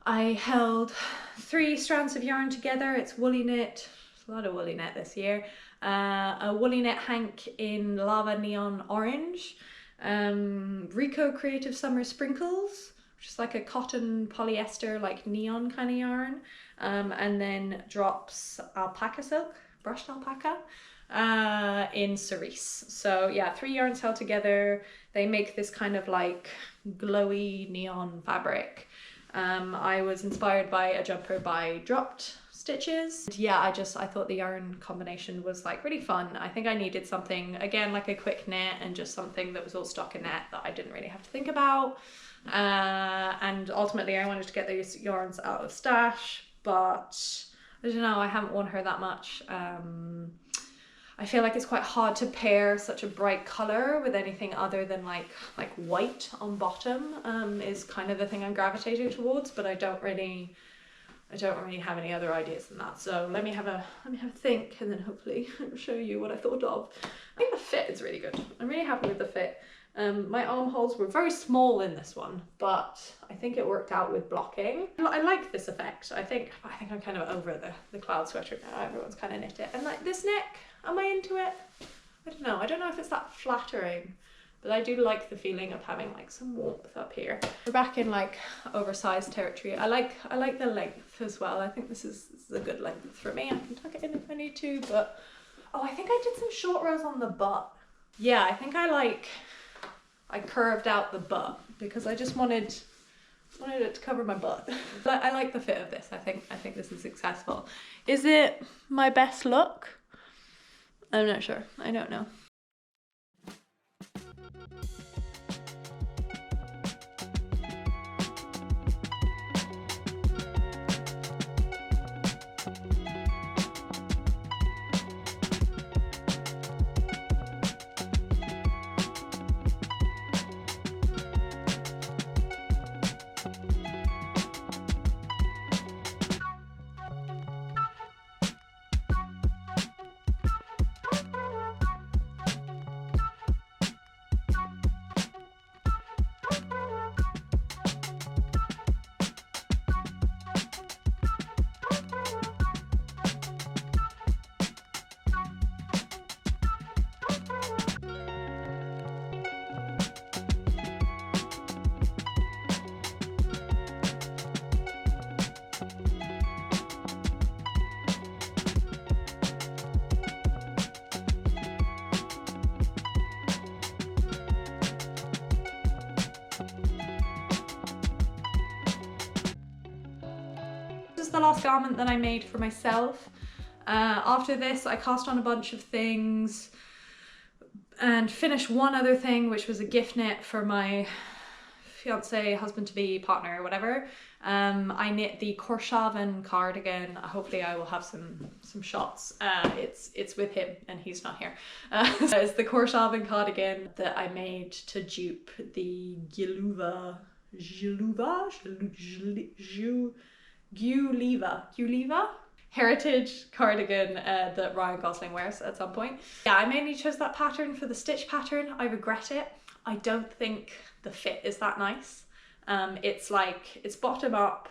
I held 3 strands of yarn together. It's woolly knit. There's a lot of woolly knit this year. A woolly knit hank in lava neon orange. Rico Creative Summer Sprinkles, which is like a cotton polyester like neon kind of yarn. And then drops alpaca silk, brushed alpaca, in cerise. So yeah, 3 yarns held together. They make this kind of like glowy neon fabric. I was inspired by a jumper by Dropped Stitches. Yeah, I thought the yarn combination was like really fun. I think I needed something, again, like a quick knit and just something that was all stockinette that I didn't really have to think about. And ultimately I wanted to get those yarns out of stash, but I don't know, I haven't worn her that much. I feel like it's quite hard to pair such a bright color with anything other than like white on bottom, is kind of the thing I'm gravitating towards, but I don't really have any other ideas than that. So let me have a think, and then hopefully I'll show you what I thought of. I think the fit is really good. I'm really happy with the fit. My armholes were very small in this one, but I think it worked out with blocking. I like this effect. I think I'm kind of over the cloud sweater now. Everyone's kind of knit it. And like this neck, am I into it? I don't know. I don't know if it's that flattering, but I do like the feeling of having like some warmth up here. We're back in like oversized territory. I like the length as well. I think this is a good length for me. I can tuck it in if I need to, but oh, I think I did some short rows on the butt. Yeah, I think I curved out the butt because I just wanted it to cover my butt. But I like the fit of this. I think this is successful. Is it my best look? I'm not sure. I don't know. the last garment that I made for myself. After this, I cast on a bunch of things and finished one other thing, which was a gift knit for my fiance, husband-to-be, partner, whatever. I knit the korshavn cardigan. Hopefully I will have some shots. It's with him and he's not here. So it's the korshavn cardigan that I made to dupe the Guliva heritage cardigan that Ryan Gosling wears at some point. Yeah, I mainly chose that pattern for the stitch pattern. I regret it. I don't think the fit is that nice. It's bottom up,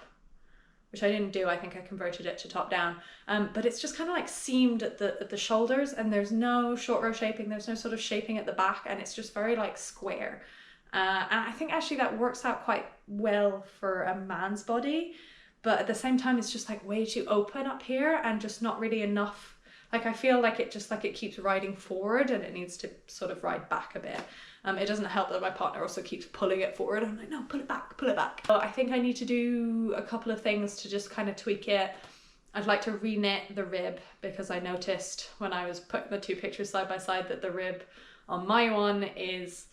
which I didn't do. I think I converted it to top down. But it's just kind of like seamed at the shoulders, and there's no short row shaping. There's no sort of shaping at the back, and it's just very like square. And I think actually that works out quite well for a man's body, but at the same time it's just like way too open up here and just not really enough. Like I feel like it just like it keeps riding forward and it needs to sort of ride back a bit. It doesn't help that my partner also keeps pulling it forward. I'm like, no, pull it back, pull it back. So I think I need to do a couple of things to just kind of tweak it. I'd like to re-knit the rib, because I noticed when I was putting the two pictures side by side that the rib on my one is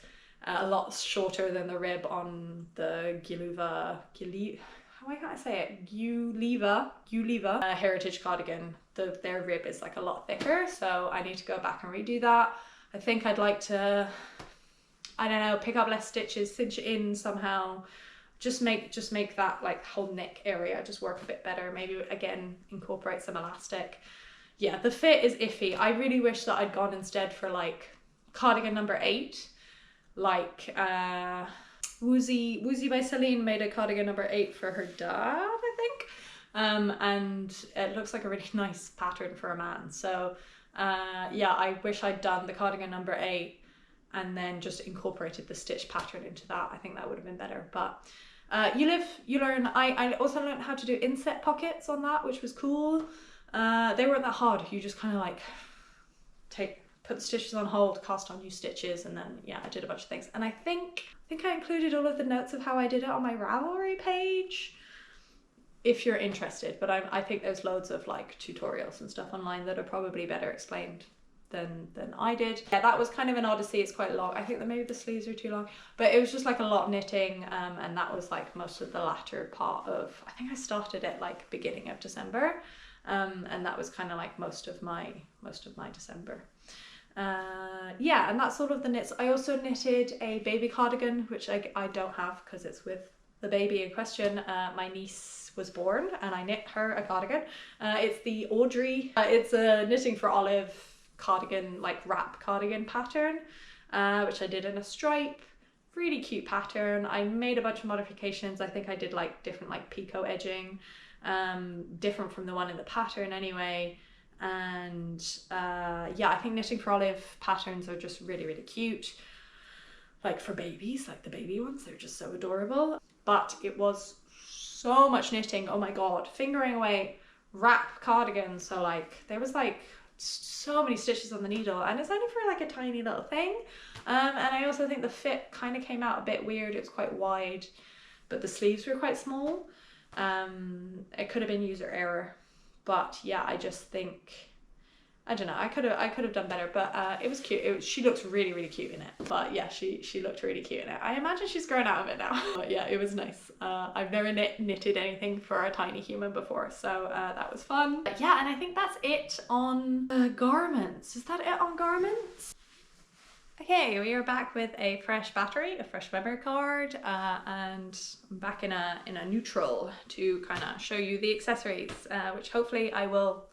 a lot shorter than the rib on the Guliva heritage cardigan. Their rib is like a lot thicker, so I need to go back and redo that. I think I'd like to, I don't know, pick up less stitches, cinch it in somehow, just make that like whole neck area just work a bit better. Maybe again incorporate some elastic. Yeah, the fit is iffy. I really wish that I'd gone instead for like cardigan number 8, like Woozy by Celine made a cardigan number 8 for her dad, I think. And it looks like a really nice pattern for a man. So yeah, I wish I'd done the cardigan number 8 and then just incorporated the stitch pattern into that. I think that would have been better, but you live, you learn. I also learned how to do inset pockets on that, which was cool. They weren't that hard. You just kind of like put the stitches on hold, cast on new stitches, and then yeah, I did a bunch of things. And I think I included all of the notes of how I did it on my Ravelry page, if you're interested. But I think there's loads of like tutorials and stuff online that are probably better explained than I did. Yeah, that was kind of an odyssey. It's quite long. I think that maybe the sleeves are too long, but it was just like a lot of knitting, and that was like most of the latter part of, I think I started at like beginning of December, and that was kind of like most of my December. Yeah, and that's all of the knits. I also knitted a baby cardigan, which I don't have because it's with the baby in question. My niece was born and I knit her a cardigan. It's the Audrey. It's a Knitting for Olive cardigan, like wrap cardigan pattern, which I did in a stripe. Really cute pattern. I made a bunch of modifications. I think I did like different like picot edging, different from the one in the pattern anyway. And yeah, I think Knitting for Olive patterns are just really, really cute. Like for babies, like the baby ones, they're just so adorable. But it was so much knitting, oh my god, fingering away wrap cardigans. So like there was like so many stitches on the needle, and it's only for like a tiny little thing. And I also think the fit kind of came out a bit weird. It was quite wide, but the sleeves were quite small. It could have been user error. But yeah, I just think, I don't know, I could have done better, but it was cute. She looks really, really cute in it. But yeah, she looked really cute in it. I imagine she's grown out of it now. But yeah, it was nice. I've never knitted anything for a tiny human before, so that was fun. But yeah, and I think that's it on garments. Is that it on garments? Okay, we are back with a fresh battery, a fresh memory card, and I'm back in a neutral to kind of show you the accessories, which hopefully I will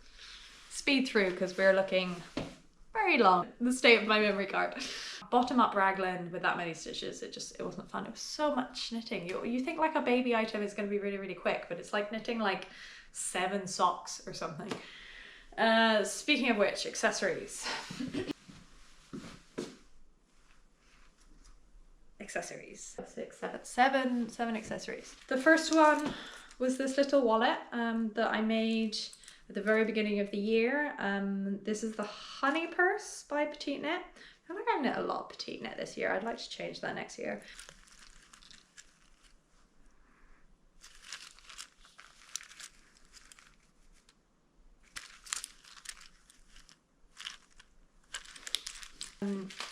speed through because we're looking very long. The state of my memory card. Bottom up raglan with that many stitches, it wasn't fun. It was so much knitting. You think like a baby item is going to be really, really quick, but it's like knitting like 7 socks or something. Speaking of which, accessories. Accessories. 6, 7, 7 accessories. The first one was this little wallet that I made at the very beginning of the year. This is the Honey Purse by Petite Knit. I feel like I've knit a lot of Petite Knit this year. I'd like to change that next year.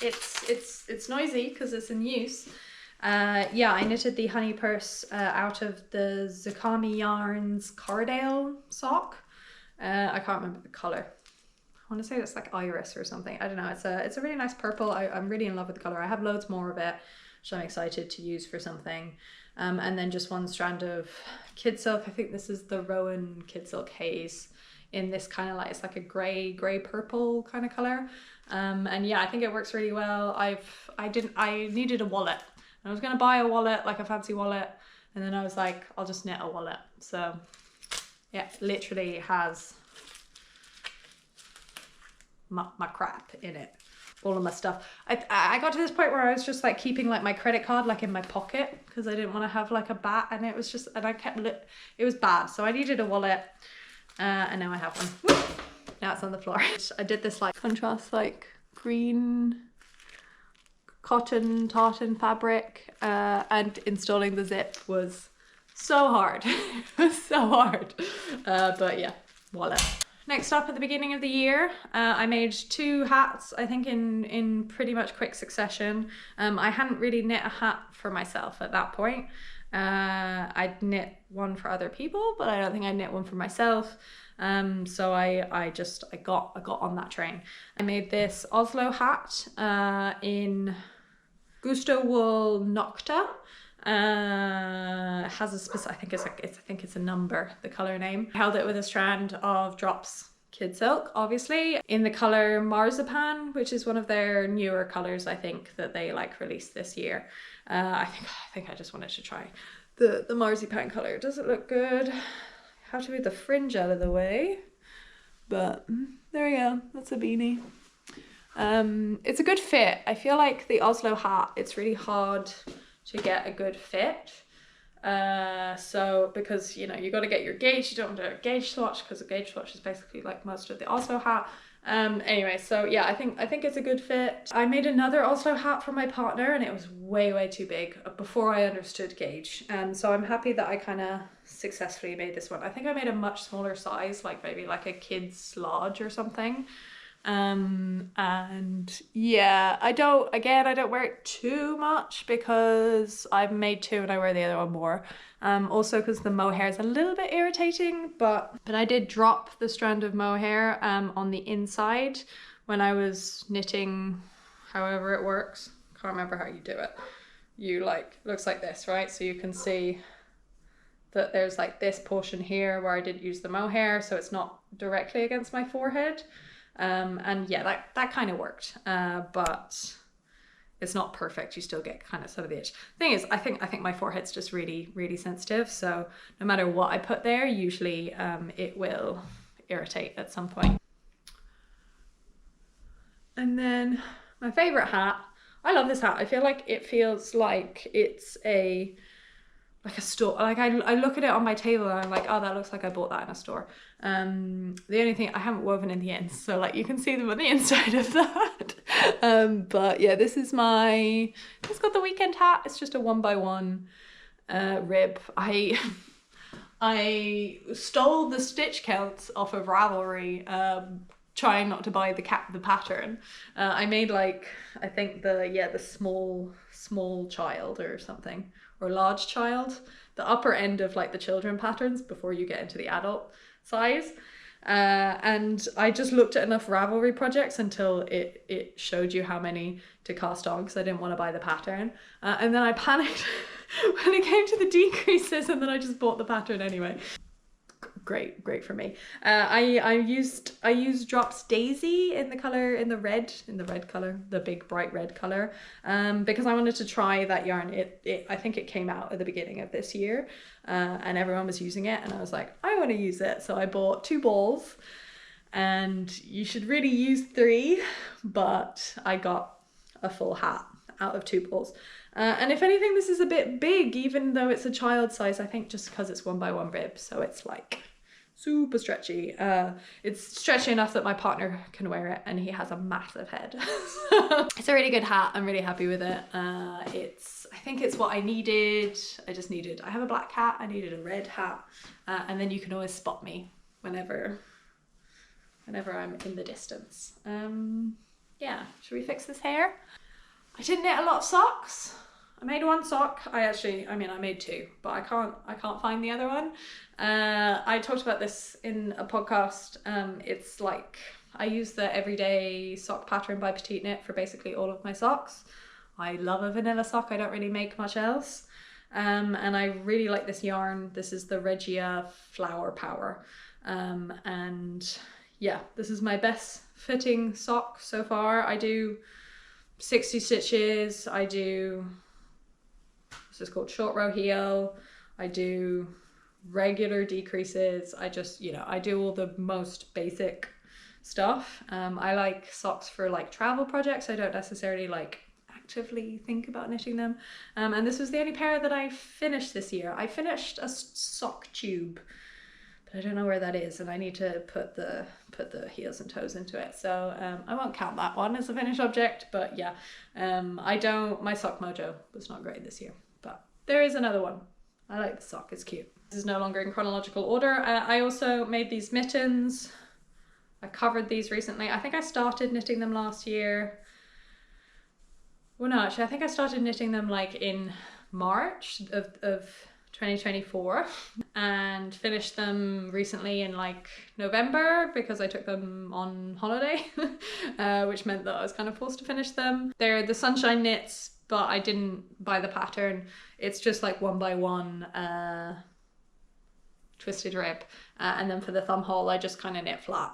It's noisy because it's in use. Yeah, I knitted the honey purse out of the Zakami Yarns Cardale sock. I can't remember the color. I want to say it's like iris or something. I don't know. It's a really nice purple. I'm really in love with the color. I have loads more of it, which I'm excited to use for something. And then just one strand of kid silk. I think this is the Rowan Kid Silk Haze in this kind of like, it's like a gray purple kind of color. And yeah, I think it works really well. I needed a wallet. I was gonna buy a wallet, like a fancy wallet, and then I was like, I'll just knit a wallet. So yeah, literally has my crap in it, all of my stuff. I got to this point where I was just like keeping like my credit card like in my pocket because I didn't want to have like a bat, and it was just, and I kept it was bad. So I needed a wallet, and now I have one. Now it's on the floor. I did this like contrast like green cotton tartan fabric, and installing the zip was so hard. It was so hard, but yeah, wallet. Next up, at the beginning of the year, I made 2 hats, I think in pretty much quick succession. I hadn't really knit a hat for myself at that point. I'd knit one for other people, but I don't think I knit one for myself. So I got on that train. I made this Oslo hat in Gusto Wool Nocta. Has a specific, I think it's a number, the color name. I held it with a strand of Drops Kid Silk, obviously, in the color Marzipan, which is one of their newer colors, I think, that they like released this year. I think I just wanted to try the Marzipan color. Does it look good? I have to move the fringe out of the way, but there we go. That's a beanie. It's a good fit. I feel like the Oslo hat, it's really hard to get a good fit. So because, you know, you got to get your gauge, you don't want to do a gauge swatch because a gauge swatch is basically like most of the Oslo hat. Anyway, so yeah, I think it's a good fit. I made another Oslo hat for my partner and it was way too big before I understood gauge. So I'm happy that I kind of successfully made this one. I think I made a much smaller size, like maybe like a kid's large or something. And yeah, I don't wear it too much because I've made 2 and I wear the other one more. Also because the mohair is a little bit irritating, but I did drop the strand of mohair on the inside when I was knitting, however it works. Can't remember how you do it. You like, looks like this, right? So you can see that there's like this portion here where I didn't use the mohair, so it's not directly against my forehead. And yeah, that kind of worked, but it's not perfect. You still get kind of some of the itch. Thing is, I think my forehead's just really sensitive, so no matter what I put there, usually it will irritate at some point. And then my favorite hat, I love this hat. I feel like it feels like it's like a store. Like I look at it on my table and I'm like, oh, that looks like I bought that in a store. The only thing, I haven't woven in the ends, so like you can see them on the inside of that. But yeah, this is it's got the weekend hat. It's just a 1x1 rib. I stole the stitch counts off of Ravelry, trying not to buy the pattern. I made like, I think the small child or something, or large child, the upper end of like the children patterns before you get into the adult size. And I just looked at enough Ravelry projects until it showed you how many to cast on, because I didn't want to buy the pattern. And then I panicked when it came to the decreases, and then I just bought the pattern anyway. Great for me. I used Drops Daisy in the red color, the big bright red color, because I wanted to try that yarn. I think it came out at the beginning of this year, and everyone was using it, and I was like, I want to use it. So I bought 2 balls, and you should really use 3, but I got a full hat out of 2 balls. And if anything, this is a bit big, even though it's a child size, I think, just because it's 1x1 rib, so it's like super stretchy. It's stretchy enough that my partner can wear it, and he has a massive head. It's a really good hat. I'm really happy with it. I think it's what I needed. I have a black hat, I needed a red hat, and then you can always spot me whenever I'm in the distance. yeah, should we fix this hair? I didn't knit a lot of socks. I made one sock. I made two, but I can't find the other one. I talked about this in a podcast. It's like, I use the everyday sock pattern by Petite Knit for basically all of my socks. I love a vanilla sock. I don't really make much else. And I really like this yarn. This is the Regia Flower Power. And yeah, this is my best fitting sock so far. I do 60 stitches. I do, this is called short row heel. I do regular decreases. I just, you know, I do all the most basic stuff. I like socks for like travel projects. I don't necessarily like actively think about knitting them. And this was the only pair that I finished this year. I finished a sock tube, but I don't know where that is, and I need to put the heels and toes into it. So I won't count that one as a finished object, but yeah, my sock mojo was not great this year, but there is another one. I like the sock, it's cute. This is no longer in chronological order. I also made these mittens. I covered these recently. I think I started knitting them last year. Well, no, actually, I think I started knitting them like in March of 2024 and finished them recently in like November because I took them on holiday, which meant that I was kind of forced to finish them. They're the Sunshine knits, but I didn't buy the pattern. It's just like 1 by 1 twisted rib. And then for the thumb hole, I just kind of knit flat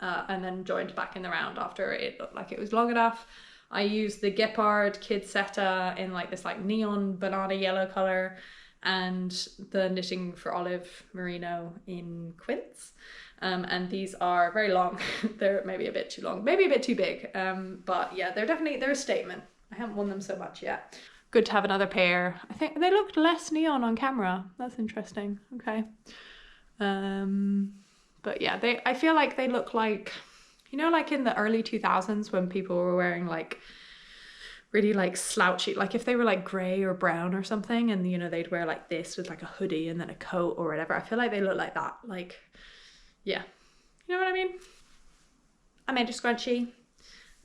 and then joined back in the round after it looked like it was long enough. I used the Gepard Kid Seta in like this like neon banana yellow color, and the Knitting for Olive Merino in Quince. And these are very long. They're maybe a bit too long, maybe a bit too big. But yeah, they're a statement. I haven't worn them so much yet. Good to have another pair. I think they looked less neon on camera. That's interesting. Okay. But yeah, I feel like they look like, you know, like in the early 2000s when people were wearing like really like slouchy, like if they were like grey or brown or something, and you know, they'd wear like this with like a hoodie and then a coat or whatever. I feel like they look like that. Like, yeah, you know what I mean? I made a scrunchie.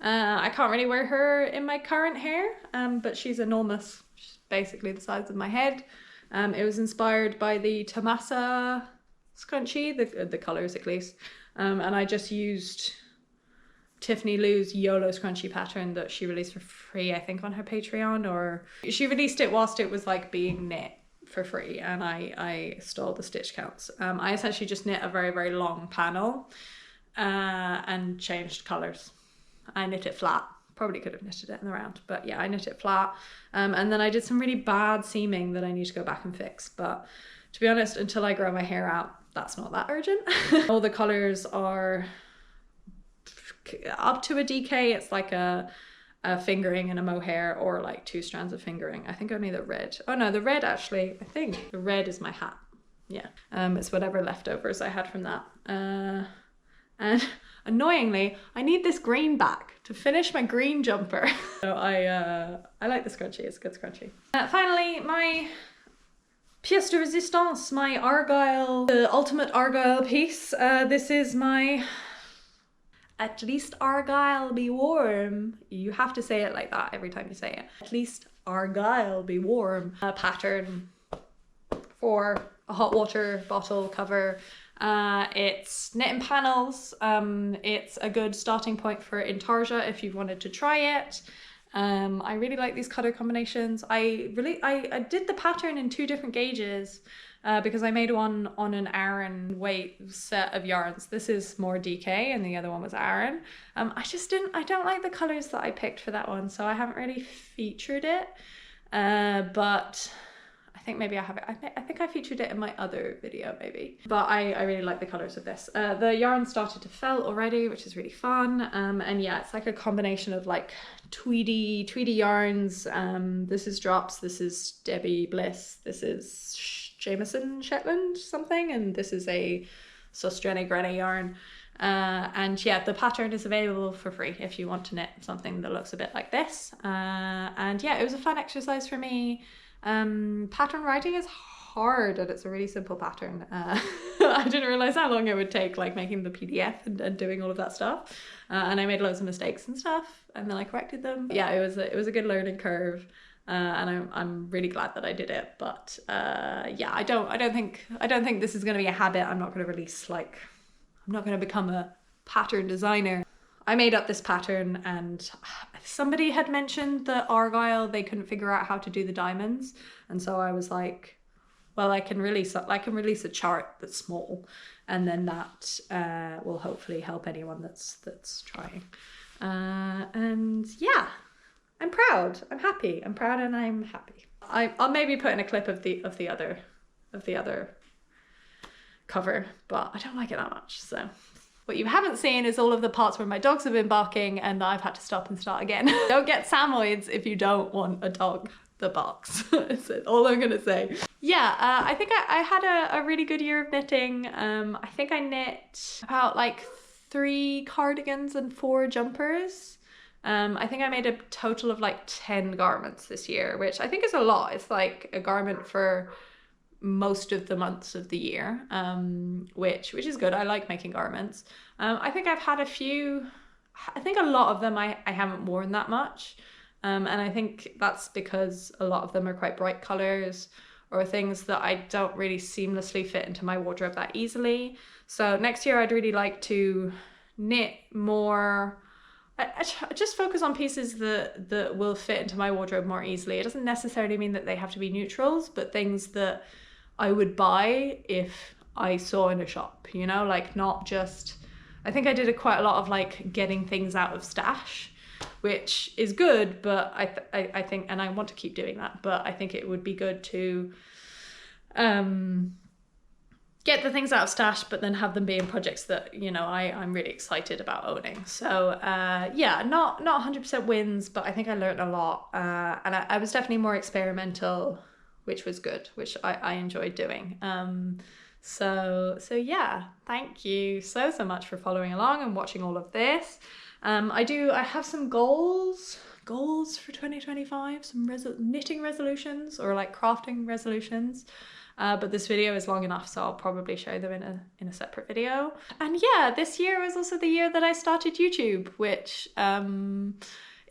I can't really wear her in my current hair, but she's enormous. She's basically the size of my head. It was inspired by the Tomasa scrunchie, the colours at least. And I just used Tiffany Lou's YOLO scrunchie pattern that she released for free, I think on her Patreon, or she released it whilst it was like being knit for free, and I stole the stitch counts. I essentially just knit a very, very long panel and changed colours. I knit it flat. Probably could have knitted it in the round, but yeah, I knit it flat. And then I did some really bad seaming that I need to go back and fix, but to be honest, until I grow my hair out, that's not that urgent. All the colours are up to a DK. It's like a fingering and a mohair, or like 2 strands of fingering. I think only the red. Oh no, the red actually, I think the red is my hat. Yeah, it's whatever leftovers I had from that. And annoyingly, I need this green back to finish my green jumper. So I like the scrunchie, it's a good scrunchie. Finally, my pièce de résistance, my Argyle, the ultimate Argyle piece. This is my At Least Argyle Be Warm. You have to say it like that every time you say it. At Least Argyle Be Warm. A pattern for a hot water bottle cover. It's knit in panels. It's a good starting point for intarsia if you've wanted to try it. I really like these color combinations. I did the pattern in 2 different gauges because I made one on an Aran weight set of yarns. This is more DK and the other one was Aran. I don't like the colors that I picked for that one, so I haven't really featured it. But I think maybe I have it. I think I featured it in my other video maybe. But I really like the colors of this. The yarn started to felt already, which is really fun. And yeah, it's like a combination of like tweedy yarns. This is Drops, this is Debbie Bliss, this is Jameson Shetland something, and this is a Sustrene Granny yarn. And yeah, the pattern is available for free if you want to knit something that looks a bit like this. And yeah, it was a fun exercise for me. Pattern writing is hard, and it's a really simple pattern. I didn't realize how long it would take, like making the PDF and doing all of that stuff. And I made loads of mistakes and stuff, and then I corrected them. Yeah, it was a good learning curve. And I'm really glad that I did it. But yeah, I don't think this is going to be a habit. I'm not going to release, like, I'm not going to become a pattern designer. I made up this pattern, and somebody had mentioned the argyle, they couldn't figure out how to do the diamonds, and so I was like, well, I can release a chart that's small, and then that will hopefully help anyone that's trying. And yeah, I'm proud. I'm happy. I'm proud and I'm happy. I'll maybe put in a clip of the other cover, but I don't like it that much. So what you haven't seen is all of the parts where my dogs have been barking and I've had to stop and start again. Don't get Samoyeds if you don't want a dog that barks. That's all I'm gonna say. Yeah, I think I had a really good year of knitting. I think I knit about like 3 cardigans and 4 jumpers. I think I made a total of like 10 garments this year, which I think is a lot. It's like a garment for most of the months of the year, which is good. I like making garments. I think I've had a few, I think a lot of them I haven't worn that much. And I think that's because a lot of them are quite bright colors or things that I don't really seamlessly fit into my wardrobe that easily. So next year I'd really like to knit more. I just focus on pieces that will fit into my wardrobe more easily. It doesn't necessarily mean that they have to be neutrals, but things that I would buy if I saw in a shop, you know, like not just, I think I did quite a lot of like getting things out of stash, which is good, but I think, and I want to keep doing that, but I think it would be good to get the things out of stash, but then have them be in projects that, you know, I'm really excited about owning. So yeah, not 100% wins, but I think I learned a lot, and I was definitely more experimental, which was good, which I enjoyed doing. So yeah, thank you so much for following along and watching all of this. I have some goals for 2025, some knitting resolutions or like crafting resolutions. But this video is long enough, so I'll probably show them in a separate video. And yeah, this year was also the year that I started YouTube, which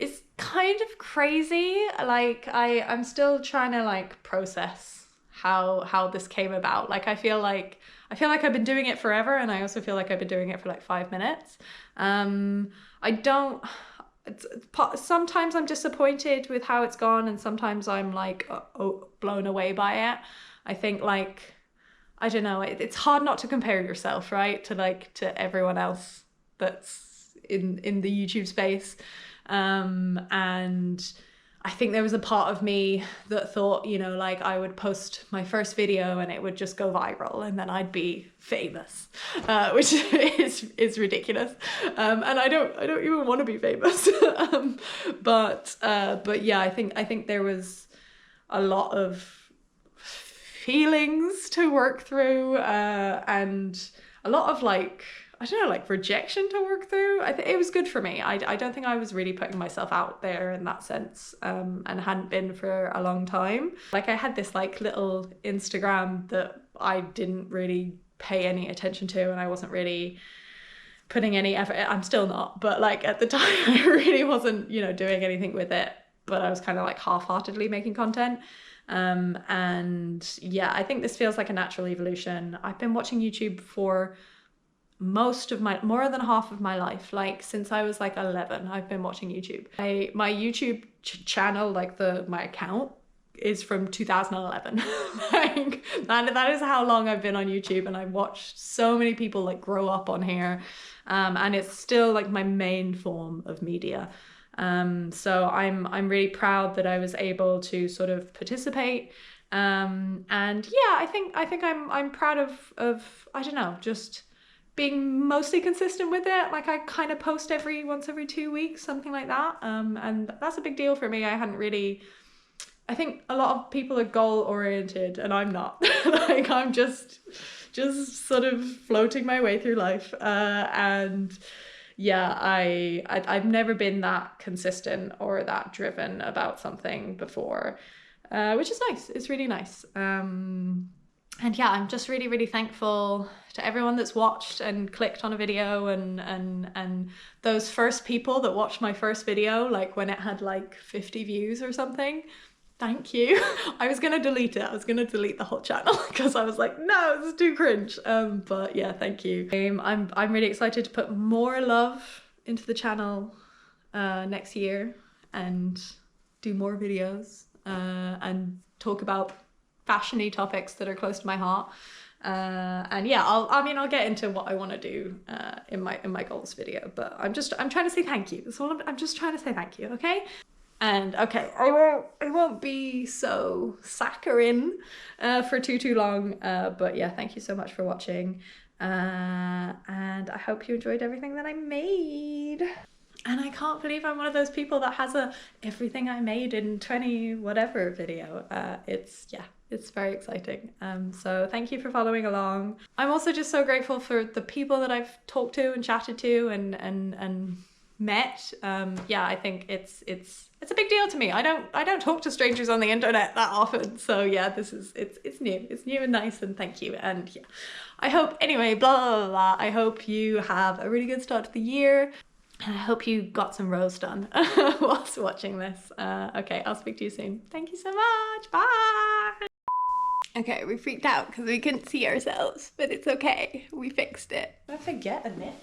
is kind of crazy. Like I'm still trying to like process how this came about. Like I feel like I've been doing it forever, and I also feel like I've been doing it for like 5 minutes. Sometimes I'm disappointed with how it's gone, and sometimes I'm like blown away by it. I think like, I don't know, it's hard not to compare yourself, right, to everyone else that's in the YouTube space. And I think there was a part of me that thought, you know, like I would post my first video and it would just go viral and then I'd be famous, which is ridiculous. And I don't even want to be famous. But yeah, I think there was a lot of feelings to work through, and a lot of like, I don't know, like rejection to work through. It was good for me. I don't think I was really putting myself out there in that sense, and hadn't been for a long time. Like I had this like little Instagram that I didn't really pay any attention to, and I wasn't really putting any effort. I'm still not, but like at the time I really wasn't, you know, doing anything with it, but I was kind of like half-heartedly making content. And yeah, I think this feels like a natural evolution. I've been watching YouTube for more than half of my life. Like since I was like 11, I've been watching YouTube. My YouTube channel, like my account, is from 2011. Like that is how long I've been on YouTube, and I've watched so many people like grow up on here, and it's still like my main form of media. So I'm really proud that I was able to sort of participate. And yeah, I think I'm proud of I don't know, just being mostly consistent with it. Like I kind of post once every 2 weeks, something like that. And that's a big deal for me. I think a lot of people are goal oriented and I'm not. Like I'm just sort of floating my way through life. And yeah, I've never been that consistent or that driven about something before, which is nice. It's really nice. And yeah, I'm just really, really thankful to everyone that's watched and clicked on a video, and those first people that watched my first video, like when it had like 50 views or something. Thank you. I was gonna delete it. I was gonna delete the whole channel because I was like, no, this is too cringe. But yeah, thank you. I'm really excited to put more love into the channel next year and do more videos and talk about fashiony topics that are close to my heart. And yeah, I'll get into what I want to do in my goals video, but I'm trying to say thank you. That's all I'm just trying to say thank you, okay? And okay, I won't be so saccharine for too long, but yeah, thank you so much for watching, and I hope you enjoyed everything that I made. And I can't believe I'm one of those people that has a everything I made in 20 whatever video. It's very exciting. So thank you for following along. I'm also just so grateful for the people that I've talked to and chatted to and met. Yeah, I think it's a big deal to me. I don't talk to strangers on the internet that often. So yeah, it's new and nice, and thank you. And yeah, I hope, anyway, blah, blah, blah, blah. I hope you have a really good start to the year. And I hope you got some rose done whilst watching this. Okay, I'll speak to you soon. Thank you so much. Bye. Okay, we freaked out because we couldn't see ourselves, but it's okay. We fixed it. I forget a knit.